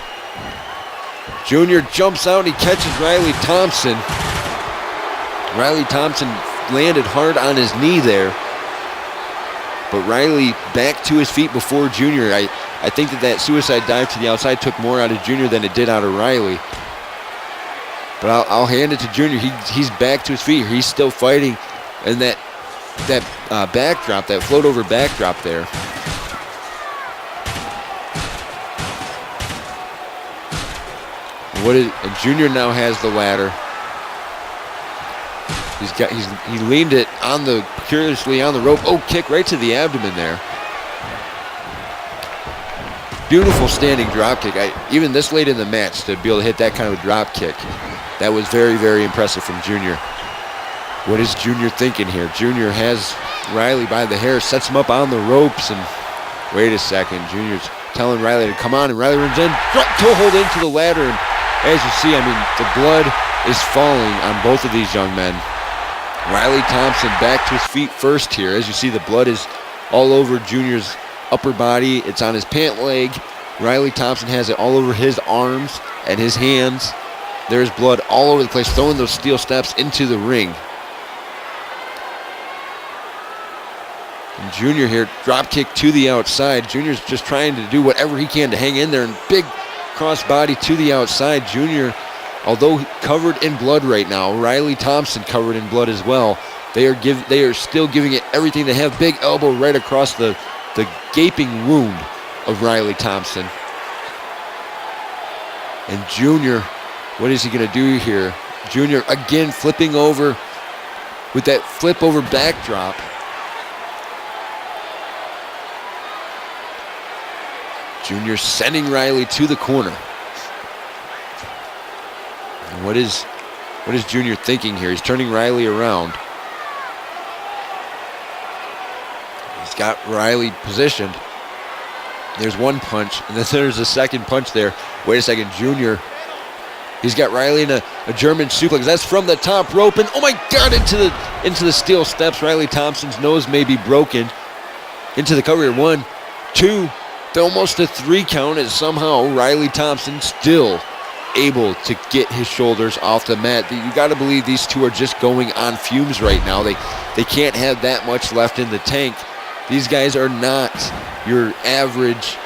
Junior jumps out and he catches Riley Thompson. Riley Thompson landed hard on his knee there. But Riley back to his feet before Junior. I think that suicide dive to the outside took more out of Junior than it did out of Riley. But I'll hand it to Junior. He's back to his feet. He's still fighting. And that backdrop, that float over backdrop there. And Junior now has the ladder. He leaned it curiously on the rope. Kick right to the abdomen there. Beautiful standing drop kick. Even this late in the match, to be able to hit that kind of a drop kick, that was very, very impressive from Junior. What is Junior thinking here? Junior has Riley by the hair, sets him up on the ropes, and wait a second. Junior's telling Riley to come on, and Riley runs in, toe hold into the ladder, and as you see, I mean, the blood is falling on both of these young men. Riley Thompson back to his feet first here. As you see, the blood is all over Junior's upper body. It's on his pant leg. Riley Thompson has it all over his arms and his hands. There's blood all over the place, throwing those steel steps into the ring. And Junior here, drop kick to the outside. Junior's just trying to do whatever he can to hang in there, and big crossbody to the outside. Junior, although covered in blood right now, Riley Thompson covered in blood as well. They are still giving it everything they have. Big elbow right across the gaping wound of Riley Thompson. And Junior, what is he going to do here? Junior again flipping over with that flip over backdrop. Junior sending Riley to the corner. And what is Junior thinking here? He's turning Riley around. He's got Riley positioned. There's one punch, and then there's a second punch there. Wait a second, Junior. He's got Riley in a German suplex. That's from the top rope, and oh my God, into the steel steps. Riley Thompson's nose may be broken. Into the cover here. 1, 2, almost a 3 count, as somehow Riley Thompson still able to get his shoulders off the mat. You got to believe these two are just going on fumes right now. They can't have that much left in the tank. These guys are not your average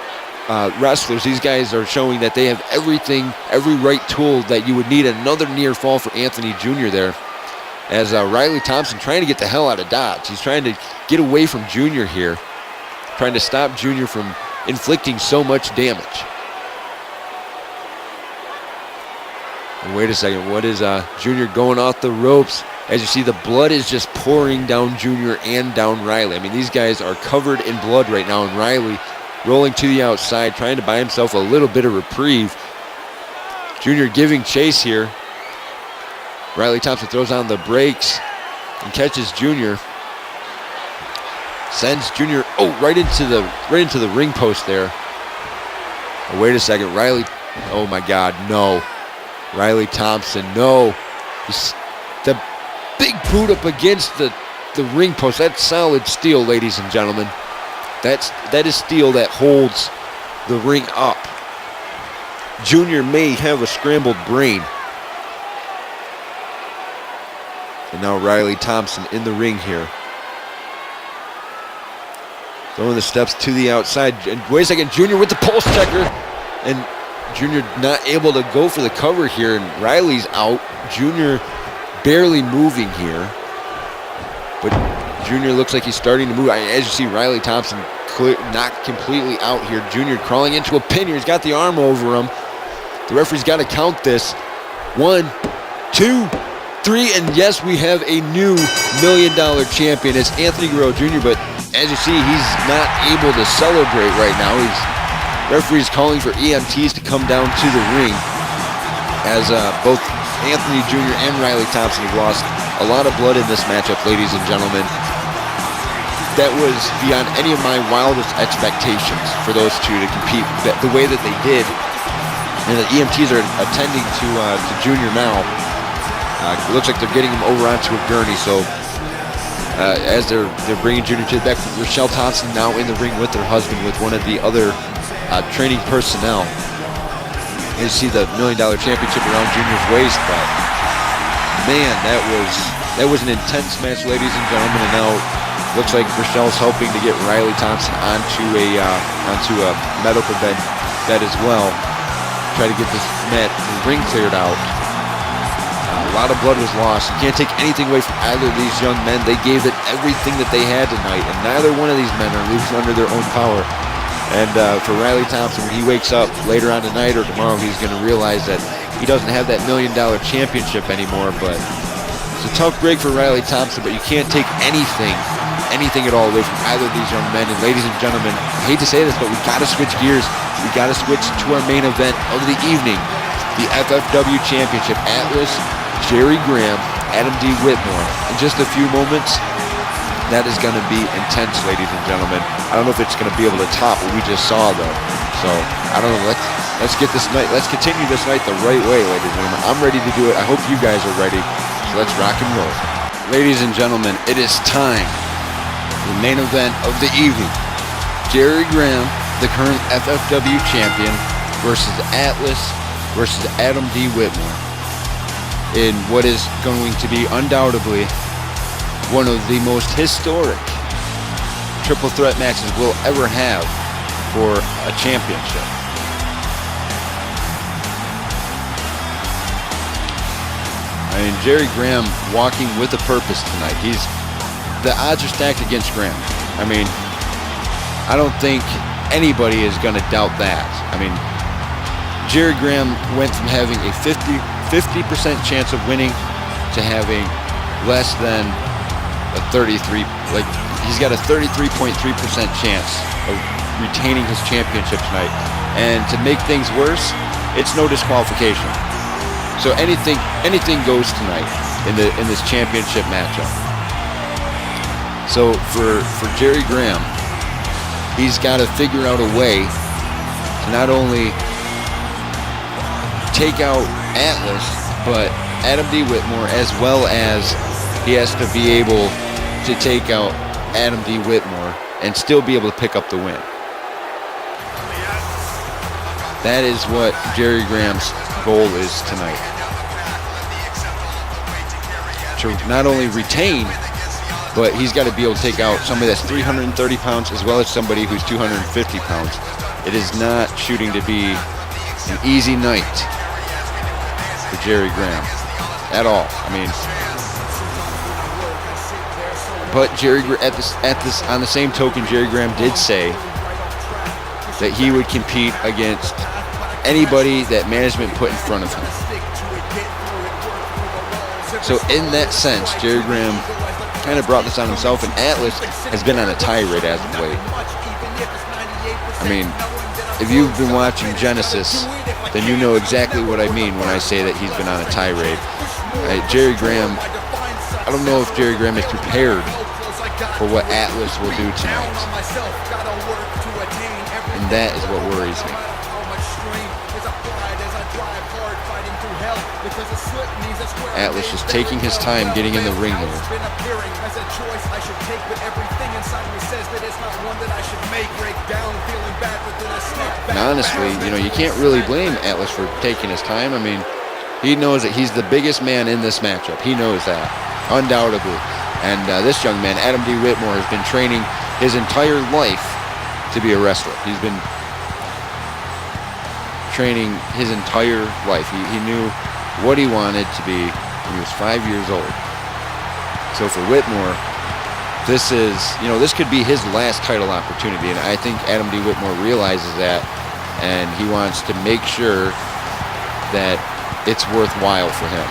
wrestlers. These guys are showing that they have everything, every right tool that you would need. Another near fall for Anthony Jr. there, as Riley Thompson trying to get the hell out of Dodge. He's trying to get away from Jr. here, trying to stop Jr. from inflicting so much damage. Wait a second, what is Junior going off the ropes? As you see, the blood is just pouring down Junior and down Riley. I mean, these guys are covered in blood right now, and Riley rolling to the outside, trying to buy himself a little bit of reprieve. Junior giving chase here. Riley Thompson throws on the brakes and catches Junior. Sends Junior right into the ring post there. Oh, wait a second, Riley. Oh my God, no. Riley Thompson, no. The big boot up against the ring post. That's solid steel, ladies and gentlemen. That is steel that holds the ring up. Junior may have a scrambled brain. And now Riley Thompson in the ring here. Throwing the steps to the outside. And wait a second, Junior with the pulse checker. And Junior not able to go for the cover here, and Riley's out. Junior barely moving here. But Junior looks like he's starting to move. As you see, Riley Thompson not completely out here. Junior crawling into a pin here. He's got the arm over him. The referee's got to count this. 1, 2, 3, and yes, we have a new $1 million champion. It's Anthony Guerrero Jr., but as you see, he's not able to celebrate right now. Referee's calling for EMTs to come down to the ring, as both Anthony Jr. and Riley Thompson have lost a lot of blood in this matchup, ladies and gentlemen. That was beyond any of my wildest expectations for those two to compete the way that they did. And the EMTs are attending to Junior now. It looks like they're getting him over onto a gurney. So as they're bringing Junior to the back, Rochelle Thompson now in the ring with her husband, with one of the other training personnel. You see the $1 million championship around Junior's waist, but man, that was an intense match, ladies and gentlemen. And now looks like Rochelle's hoping to get Riley Thompson onto a medical bed as well. Try to get this ring cleared out. A lot of blood was lost. You can't take anything away from either of these young men. They gave it everything that they had tonight, and neither one of these men are losing under their own power. And for Riley Thompson, when he wakes up later on tonight or tomorrow, he's going to realize that he doesn't have that $1 million championship anymore. But it's a tough break for Riley Thompson, but you can't take anything at all away from either of these young men. And ladies and gentlemen, I hate to say this, but we got to switch gears. We got to switch to our main event of the evening, the FFW Championship. Atlas, Jerry Graham, Adam D. Whitmore. In just a few moments, that is going to be intense, ladies and gentlemen. I don't know if it's going to be able to top what we just saw, though. So, I don't know. Let's get this night. Let's continue this night the right way, ladies and gentlemen. I'm ready to do it. I hope you guys are ready. So let's rock and roll. Ladies and gentlemen, it is time. The main event of the evening. Jerry Graham, the current FFW champion, versus Atlas versus Adam D. Whitmore. In what is going to be undoubtedly one of the most historic triple threat matches we'll ever have for a championship. I mean, Jerry Graham walking with a purpose tonight. The odds are stacked against Graham. I mean, I don't think anybody is going to doubt that. I mean, Jerry Graham went from having a 50% chance of winning to having less than a 33, like he's got a 33.3% chance of retaining his championship tonight. And to make things worse, it's no disqualification. So anything goes tonight in this championship matchup. So for Jerry Graham, he's got to figure out a way to not only take out Atlas, but Adam D. Whitmore, as well as he has to be able to take out Adam D. Whitmore and still be able to pick up the win. That is what Jerry Graham's goal is tonight. To not only retain, but he's got to be able to take out somebody that's 330 pounds as well as somebody who's 250 pounds. It is not shooting to be an easy night for Jerry Graham at all. I mean, but Jerry on the same token, Jerry Graham did say that he would compete against anybody that management put in front of him. So in that sense, Jerry Graham kind of brought this on himself, and Atlas has been on a tirade as of late. I mean, if you've been watching Genesis, then you know exactly what I mean when I say that he's been on a tirade. Jerry Graham, I don't know if Jerry Graham is prepared for what Atlas will do tonight. And that is what worries me. Atlas just taking his time getting in the ring here. And honestly, you can't really blame Atlas for taking his time. I mean, he knows that he's the biggest man in this matchup. He knows that, undoubtedly. And this young man, Adam D. Whitmore, has been training his entire life to be a wrestler. He's been training his entire life. He knew what he wanted to be when he was 5 years old. So for Whitmore, this is, this could be his last title opportunity, and I think Adam D. Whitmore realizes that, and he wants to make sure that it's worthwhile for him.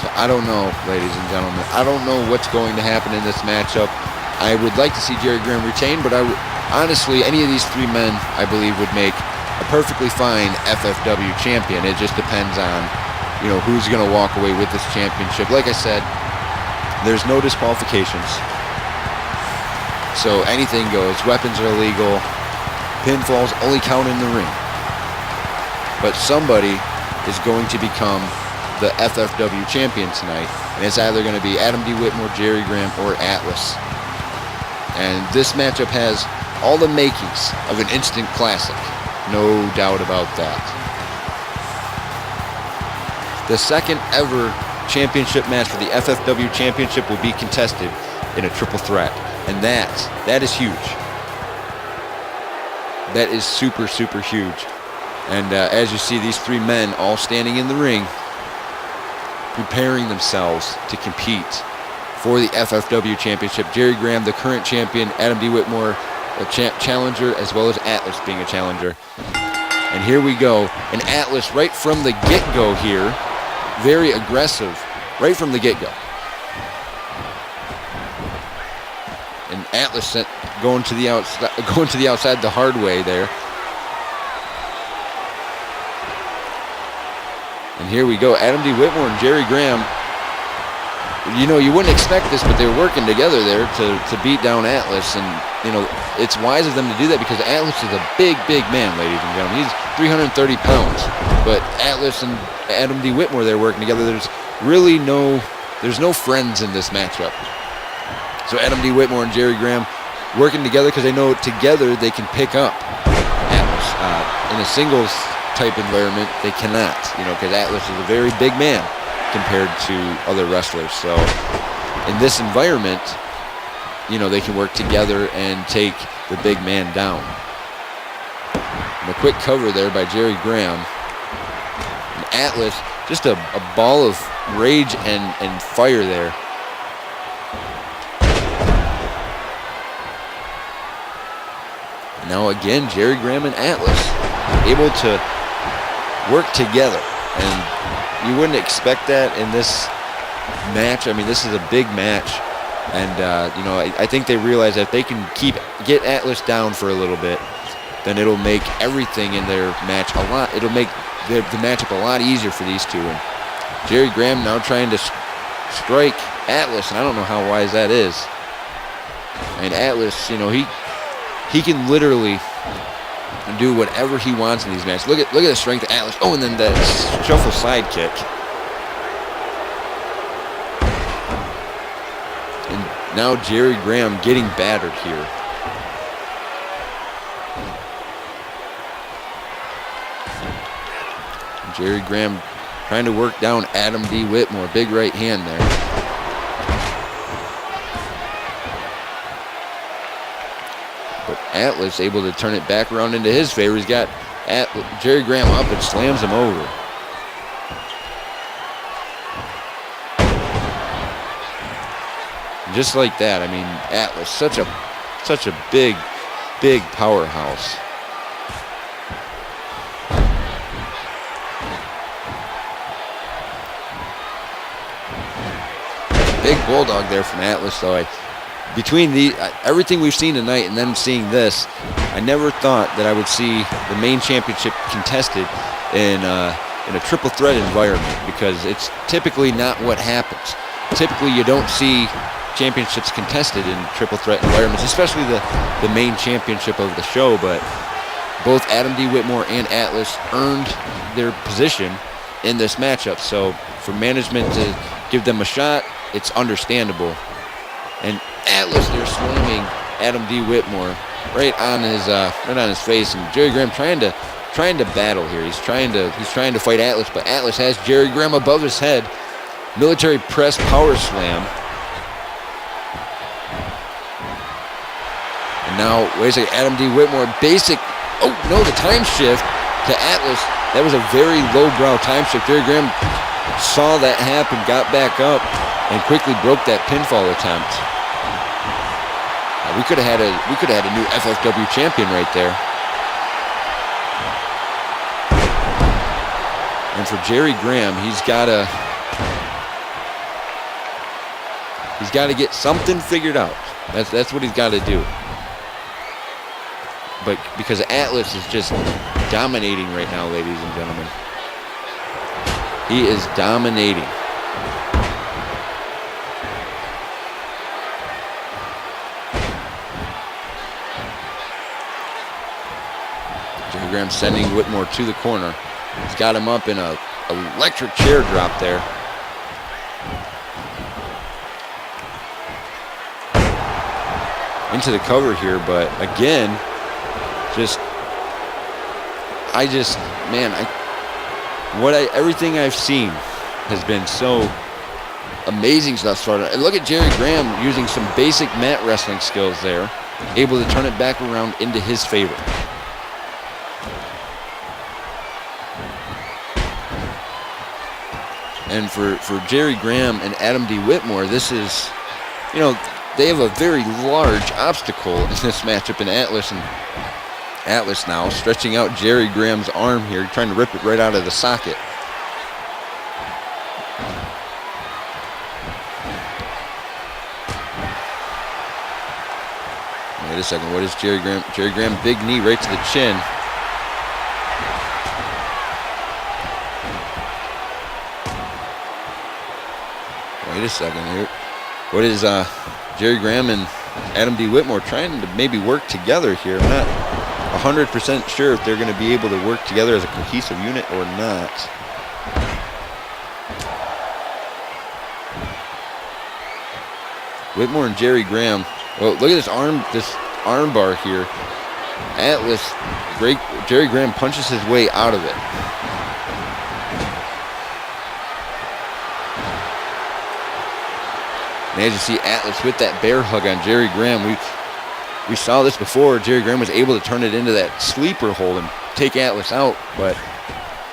So I don't know, ladies and gentlemen. I don't know what's going to happen in this matchup. I would like to see Jerry Graham retain, but honestly, any of these three men, I believe, would make a perfectly fine FFW champion. It just depends on, who's going to walk away with this championship. Like I said, there's no disqualifications, so anything goes. Weapons are illegal. Pinfalls only count in the ring. But somebody is going to become the FFW champion tonight, and it's either going to be Adam D. Whitmore, Jerry Graham, or Atlas. And this matchup has all the makings of an instant classic. No doubt about that. The second ever championship match for the FFW championship will be contested in a triple threat. And that is huge. That is super, super huge. And as you see, these three men all standing in the ring, preparing themselves to compete for the FFW championship. Jerry Graham, the current champion, Adam D. Whitmore, a challenger, as well as Atlas being a challenger. And here we go. And Atlas, right from the get-go here, very aggressive, right from the get-go. And Atlas going to the outside the hard way there. And here we go. Adam D. Whitmore and Jerry Graham. You wouldn't expect this, but they were working together there to beat down Atlas. And, it's wise of them to do that because Atlas is a big, big man, ladies and gentlemen. He's 330 pounds. But Atlas and Adam D. Whitmore, they're working together. There's no friends in this matchup. So Adam D. Whitmore and Jerry Graham working together because they know together they can pick up Atlas. In a singles type environment, they cannot, because Atlas is a very big man compared to other wrestlers. So in this environment, they can work together and take the big man down. And a quick cover there by Jerry Graham. And Atlas, just a ball of rage and fire there. Now again, Jerry Graham and Atlas able to work together. And you wouldn't expect that in this match. I mean, this is a big match. And, I think they realize that if they can get Atlas down for a little bit, then it'll make everything in their match it'll make the matchup a lot easier for these two. And Jerry Graham now trying to strike Atlas, and I don't know how wise that is. And Atlas, he can literally do whatever he wants in these matches. Look at the strength of Atlas. Oh, and then that shuffle side kick. And now Jerry Graham getting battered here. And Jerry Graham trying to work down Adam D. Whitmore. Big right hand there. But Atlas able to turn it back around into his favor. He's got Jerry Graham up and slams him over. Just like that, I mean, Atlas, such a big powerhouse. Big bulldog there from Atlas, though. Between everything we've seen tonight and then seeing this, I never thought that I would see the main championship contested in a triple threat environment, because it's typically not what happens. Typically, you don't see championships contested in triple threat environments, especially the main championship of the show. But both Adam D. Whitmore and Atlas earned their position in this matchup. So for management to give them a shot, it's understandable. And Atlas, they're slamming Adam D. Whitmore right on his face, and Jerry Graham trying to battle here. He's trying to fight Atlas, but Atlas has Jerry Graham above his head. Military press power slam. And now, wait a second, Adam D. Whitmore, basic, oh no, the time shift to Atlas. That was a very lowbrow time shift. Jerry Graham saw that happen, got back up, and quickly broke that pinfall attempt. We could have had a new FFW champion right there. And for Jerry Graham, he's got to get something figured out. That's what he's got to do. But because Atlas is just dominating right now, ladies and gentlemen. He is dominating. Jerry Graham sending Whitmore to the corner. He's got him up in a electric chair drop there. Into the cover here, but again, everything I've seen has been so amazing thus far. And look at Jerry Graham using some basic mat wrestling skills there, able to turn it back around into his favor. And for Jerry Graham and Adam D. Whitmore, this is, they have a very large obstacle in this matchup in Atlas. And Atlas now stretching out Jerry Graham's arm here, trying to rip it right out of the socket. Wait a second, what is Jerry Graham? Jerry Graham, big knee right to the chin. Wait a second here. What is Jerry Graham and Adam D. Whitmore trying to maybe work together here? I'm not 100% sure if they're going to be able to work together as a cohesive unit or not. Whitmore and Jerry Graham. Well, look at this arm bar here. Atlas, Jerry Graham punches his way out of it. And as you see, Atlas with that bear hug on Jerry Graham. We saw this before. Jerry Graham was able to turn it into that sleeper hold and take Atlas out, but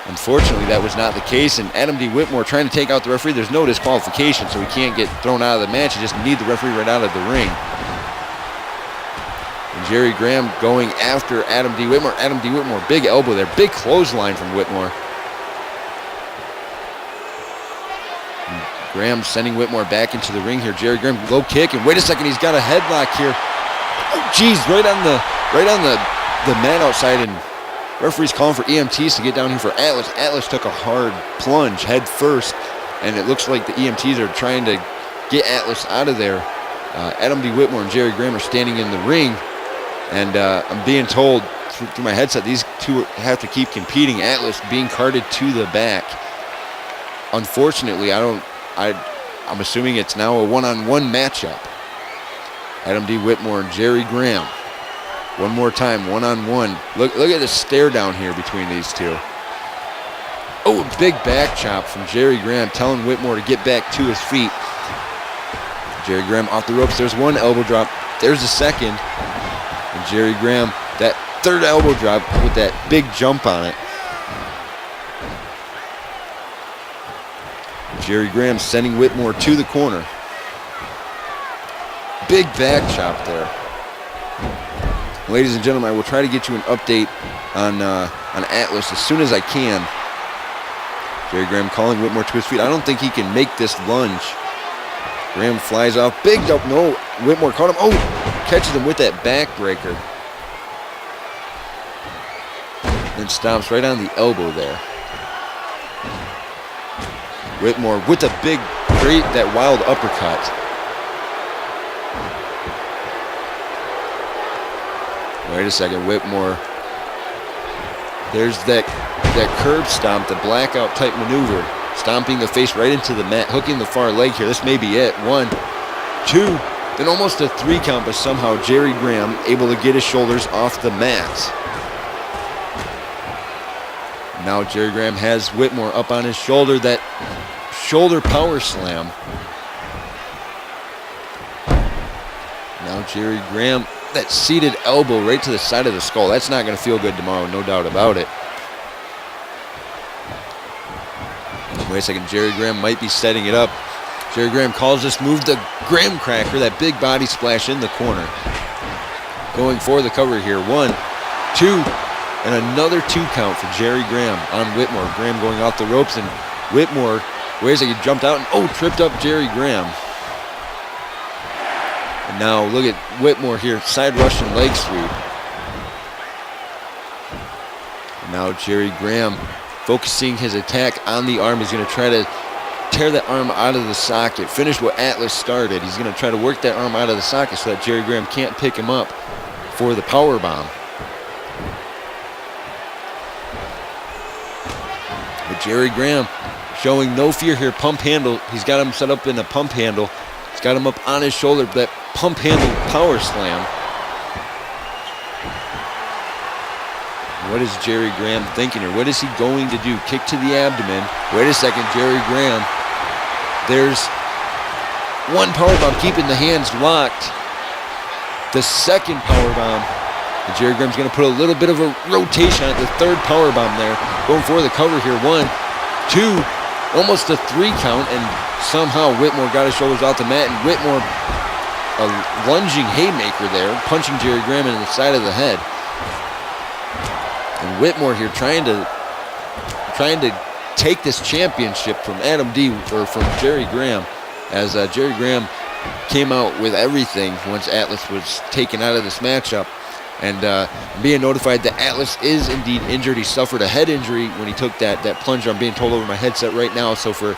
unfortunately that was not the case. And Adam D. Whitmore trying to take out the referee. There's no disqualification, so he can't get thrown out of the match. You just need the referee right out of the ring. And Jerry Graham going after Adam D. Whitmore. Adam D. Whitmore, big elbow there. Big clothesline from Whitmore. Graham sending Whitmore back into the ring here. Jerry Graham, low kick, and wait a second, he's got a headlock here. Oh, geez, right on the mat outside, and referee's calling for EMTs to get down here for Atlas. Atlas took a hard plunge head first, and it looks like the EMTs are trying to get Atlas out of there. Adam D. Whitmore and Jerry Graham are standing in the ring, and I'm being told through my headset these two have to keep competing. Atlas being carted to the back. Unfortunately, I'm assuming it's now a one-on-one matchup. Adam D. Whitmore and Jerry Graham. One more time, one-on-one. Look at the stare down here between these two. Oh, a big back chop from Jerry Graham, telling Whitmore to get back to his feet. Jerry Graham off the ropes. There's one elbow drop. There's a second. And Jerry Graham, that third elbow drop with that big jump on it. Jerry Graham sending Whitmore to the corner. big back chop there. Ladies and gentlemen, I will try to get you an update on Atlas as soon as I can. Jerry Graham calling Whitmore to his feet. I don't think he can make this lunge. Graham flies off. Big jump. No, Whitmore caught him. Oh, catches him with that backbreaker. Then stomps right on the elbow there. Whitmore with a big, great, that wild uppercut. Wait a second, Whitmore. There's that curb stomp, the blackout type maneuver. Stomping the face right into the mat, hooking the far leg here. This may be it. 1, 2, then almost a 3 count, but somehow Jerry Graham able to get his shoulders off the mat. Now Jerry Graham has Whitmore up on his shoulder, that shoulder power slam. Now Jerry Graham, that seated elbow right to the side of the skull. That's not going to feel good tomorrow, no doubt about it. Wait a second, Jerry Graham might be setting it up. Jerry Graham calls this move the Graham Cracker, that big body splash in the corner. Going for the cover here. 1, 2, and another 2 count for Jerry Graham on Whitmore. Graham going off the ropes, and Whitmore, wait a second, jumped out and tripped up Jerry Graham. And now look at Whitmore here, side Russian leg sweep. And now Jerry Graham focusing his attack on the arm. He's going to try to tear that arm out of the socket, finish what Atlas started. He's going to try to work that arm out of the socket so that Jerry Graham can't pick him up for the power bomb. But Jerry Graham showing no fear here. Pump handle. He's got him set up in a pump handle. He's got him up on his shoulder. That pump handle power slam. What is Jerry Graham thinking here? What is he going to do? Kick to the abdomen. Wait a second, Jerry Graham. There's 1 powerbomb keeping the hands locked. The second powerbomb. And Jerry Graham's going to put a little bit of a rotation on it. The 3rd powerbomb there. Going for the cover here. 1, 2, almost a 3 count. And somehow Whitmore got his shoulders off the mat. And Whitmore, a lunging haymaker there, punching Jerry Graham in the side of the head. And Whitmore here trying to take this championship from from Jerry Graham, as Jerry Graham came out with everything once Atlas was taken out of this matchup, and being notified that Atlas is indeed injured. He suffered a head injury when he took that plunge. I'm being told over my headset right now. So for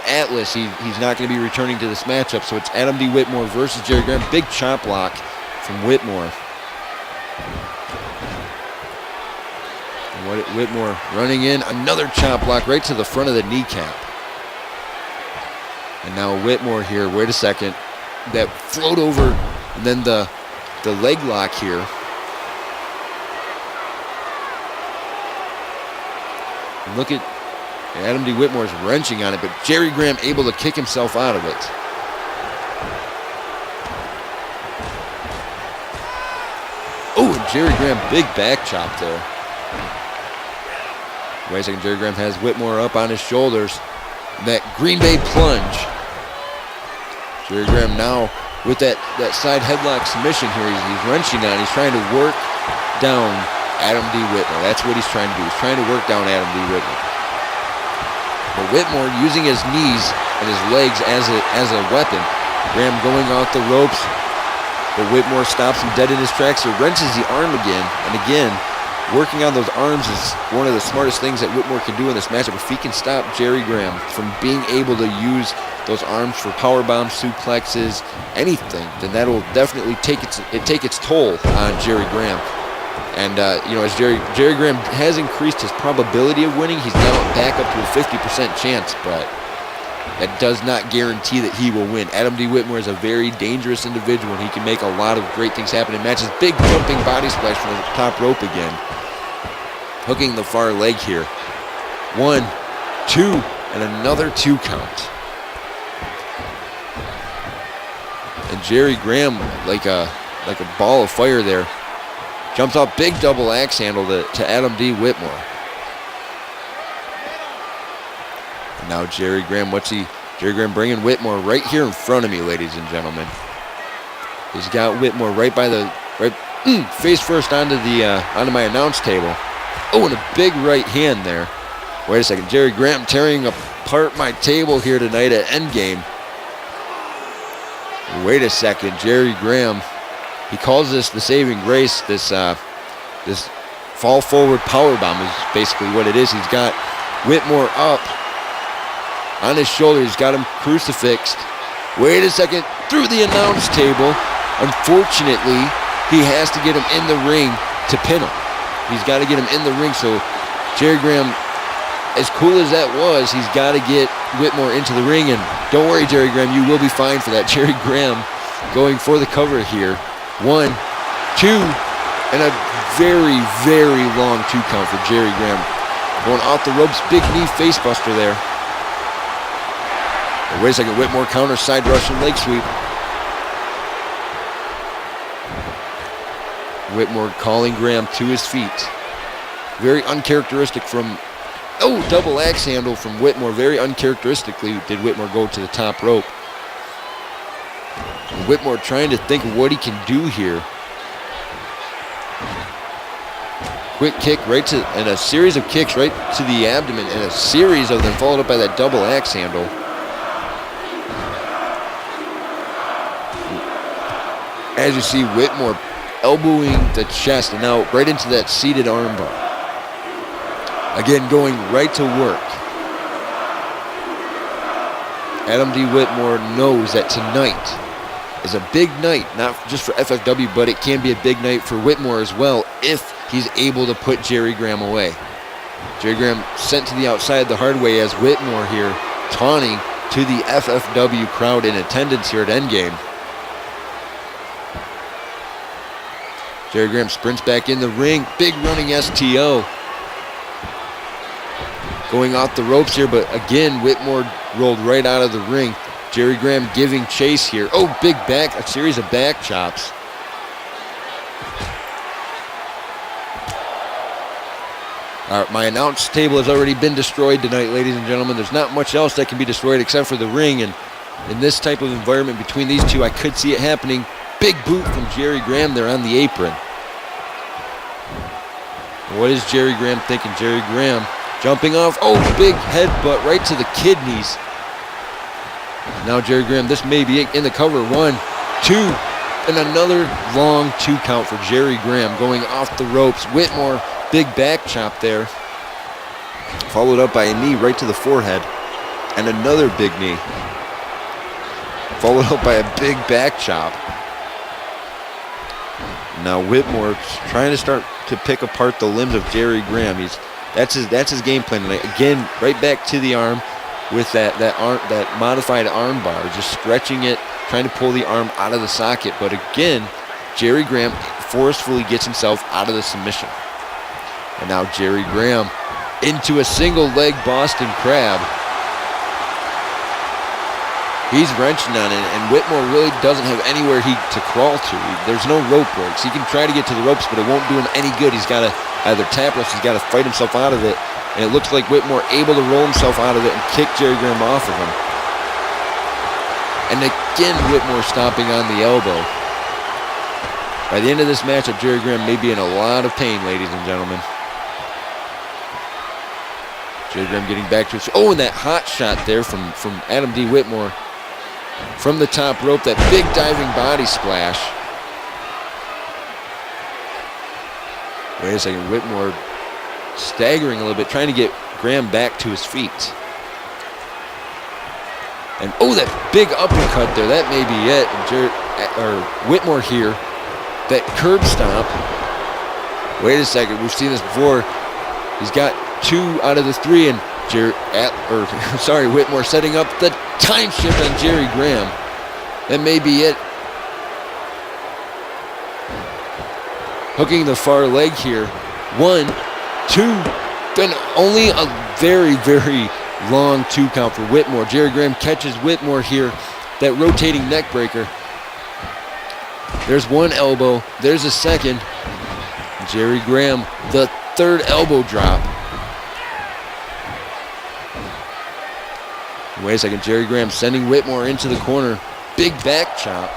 Atlas, he's not going to be returning to this matchup. So it's Adam D. Whitmore versus Jerry Graham. Big chop block from Whitmore. Whitmore running in, another chop block right to the front of the kneecap. And now Whitmore here, wait a second, that float over, and then the leg lock here. And look at Adam D. Whitmore's wrenching on it, but Jerry Graham able to kick himself out of it. Oh, and Jerry Graham, big back chop there. Wait a second, Jerry Graham has Whitmore up on his shoulders. That Green Bay plunge. Jerry Graham now with that side headlock submission here. He's wrenching on. He's trying to work down Adam D. Whitmore. That's what he's trying to do. He's trying to work down Adam D. Whitmore. But Whitmore using his knees and his legs as a weapon. Graham going off the ropes. But Whitmore stops him dead in his tracks. Or wrenches the arm again and again. Working on those arms is one of the smartest things that Whitmore can do in this matchup. If he can stop Jerry Graham from being able to use those arms for power bombs, suplexes, anything, then that'll definitely take its toll on Jerry Graham. And as Jerry Graham has increased his probability of winning, he's now back up to a 50% chance, but that does not guarantee that he will win. Adam D. Whitmore is a very dangerous individual, and he can make a lot of great things happen in matches. Big jumping body splash from the top rope again. Hooking the far leg here. 1, 2, and another 2 count. And Jerry Graham, like a ball of fire there, jumps off big double axe handle to Adam D. Whitmore. And now Jerry Graham, Jerry Graham bringing Whitmore right here in front of me, ladies and gentlemen. He's got Whitmore right face first onto my announce table. Oh, and a big right hand there. Wait a second, Jerry Graham tearing apart my table here tonight at Endgame. Wait a second, Jerry Graham. He calls this the saving grace. This fall forward power bomb is basically what it is. He's got Whitmore up on his shoulder. He's got him crucifixed. Wait a second, through the announce table. Unfortunately, he has to get him in the ring to pin him. He's got to get him in the ring. So Jerry Graham, as cool as that was, he's got to get Whitmore into the ring. And don't worry, Jerry Graham, you will be fine for that. Jerry Graham going for the cover here. 1, 2, and a very, very long 2 count for Jerry Graham. Going off the ropes, big knee facebuster there. Wait a second, Whitmore counter, side Russian leg sweep. Whitmore calling Graham to his feet. Very uncharacteristic from, double axe handle from Whitmore. Very uncharacteristically did Whitmore go to the top rope. Whitmore trying to think of what he can do here. Quick kick and a series of kicks right to the abdomen, and a series of them followed up by that double axe handle. As you see, Whitmore elbowing the chest and now right into that seated armbar. Again, going right to work. Adam D. Whitmore knows that tonight is a big night, not just for FFW, but it can be a big night for Whitmore as well if he's able to put Jerry Graham away. Jerry Graham sent to the outside the hard way as Whitmore here taunting to the FFW crowd in attendance here at Endgame. Jerry Graham sprints back in the ring. Big running STO. Going off the ropes here, but again, Whitmore rolled right out of the ring. Jerry Graham giving chase here. Oh, big back, a series of back chops. All right, my announce table has already been destroyed tonight, ladies and gentlemen. There's not much else that can be destroyed except for the ring, and in this type of environment between these two, I could see it happening. Big boot from Jerry Graham there on the apron. What is Jerry Graham thinking? Jerry Graham jumping off. Oh, big headbutt right to the kidneys. Now Jerry Graham, this may be in the cover. 1, 2, and another long 2 count for Jerry Graham going off the ropes. Whitmore, big back chop there. Followed up by a knee right to the forehead. And another big knee. Followed up by a big back chop. Now Whitmore trying to start to pick apart the limbs of Jerry Graham. That's his game plan tonight. Again, right back to the arm with that modified arm bar, just stretching it, trying to pull the arm out of the socket. But again, Jerry Graham forcefully gets himself out of the submission. And now Jerry Graham into a single leg Boston Crab. He's wrenching on it, and Whitmore really doesn't have anywhere to crawl to. There's no rope breaks. He can try to get to the ropes, but it won't do him any good. He's got to either tap wrestle, he's got to fight himself out of it. And it looks like Whitmore able to roll himself out of it and kick Jerry Graham off of him. And again, Whitmore stomping on the elbow. By the end of this matchup, Jerry Graham may be in a lot of pain, ladies and gentlemen. Jerry Graham getting back to his... Oh, and that hot shot there from Adam D. Whitmore. From the top rope, that big diving body splash. Wait a second, Whitmore staggering a little bit, trying to get Graham back to his feet. And oh, that big uppercut there, that may be it. Whitmore here, that curb stomp. Wait a second, we've seen this before. He's got 2 out of the 3, and Whitmore setting up the time shift on Jerry Graham. That may be it. Hooking the far leg here. 1, 2, then only a very, very long 2 count for Whitmore. Jerry Graham catches Whitmore here. That rotating neck breaker. There's 1 elbow. There's a second. Jerry Graham, the 3rd elbow drop. Wait a second, Jerry Graham sending Whitmore into the corner. Big back chop.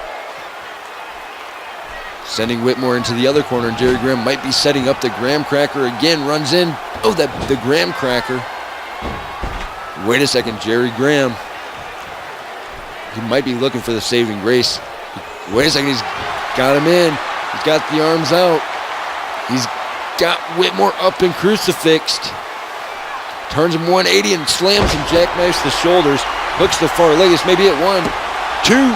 Sending Whitmore into the other corner, and Jerry Graham might be setting up the Graham Cracker again. Runs in. Oh, the Graham Cracker. Wait a second, Jerry Graham. He might be looking for the saving grace. Wait a second, he's got him in. He's got the arms out. He's got Whitmore up and crucifixed. Turns him 180 and slams and jackknifes the shoulders. Hooks the far leg. This may be it. 1, 2,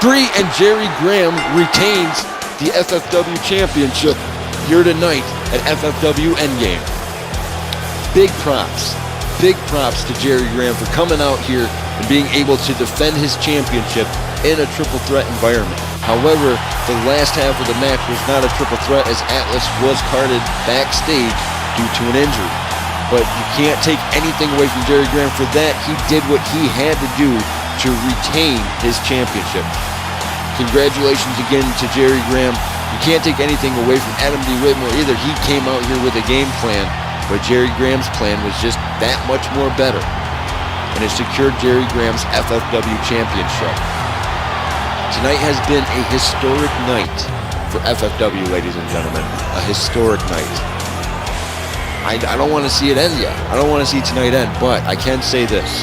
3, and Jerry Graham retains the FFW championship here tonight at FFW Endgame. Big props to Jerry Graham for coming out here and being able to defend his championship in a triple threat environment. However, the last half of the match was not a triple threat as Atlas was carted backstage due to an injury. But you can't take anything away from Jerry Graham for that. He did what he had to do to retain his championship. Congratulations again to Jerry Graham. You can't take anything away from Adam D. Whitmore either. He came out here with a game plan, but Jerry Graham's plan was just that much more better. And it secured Jerry Graham's FFW championship. Tonight has been a historic night for FFW, ladies and gentlemen. A historic night. I don't want to see it end yet. I don't want to see tonight end, but I can say this.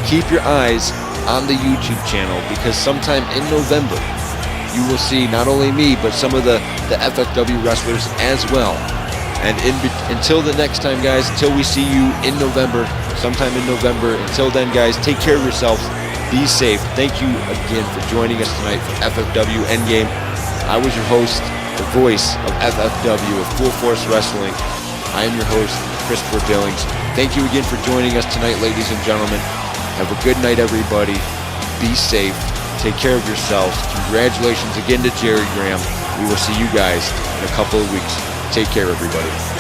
Keep your eyes on the YouTube channel because sometime in November, you will see not only me, but some of the FFW wrestlers as well. And until the next time, guys, until we see you in November, sometime in November, until then, guys, take care of yourselves. Be safe. Thank you again for joining us tonight for FFW Endgame. I was your host, the voice of FFW, of Full Force Wrestling. I am your host, Christopher Billings. Thank you again for joining us tonight, ladies and gentlemen. Have a good night, everybody. Be safe. Take care of yourselves. Congratulations again to Jerry Graham. We will see you guys in a couple of weeks. Take care, everybody.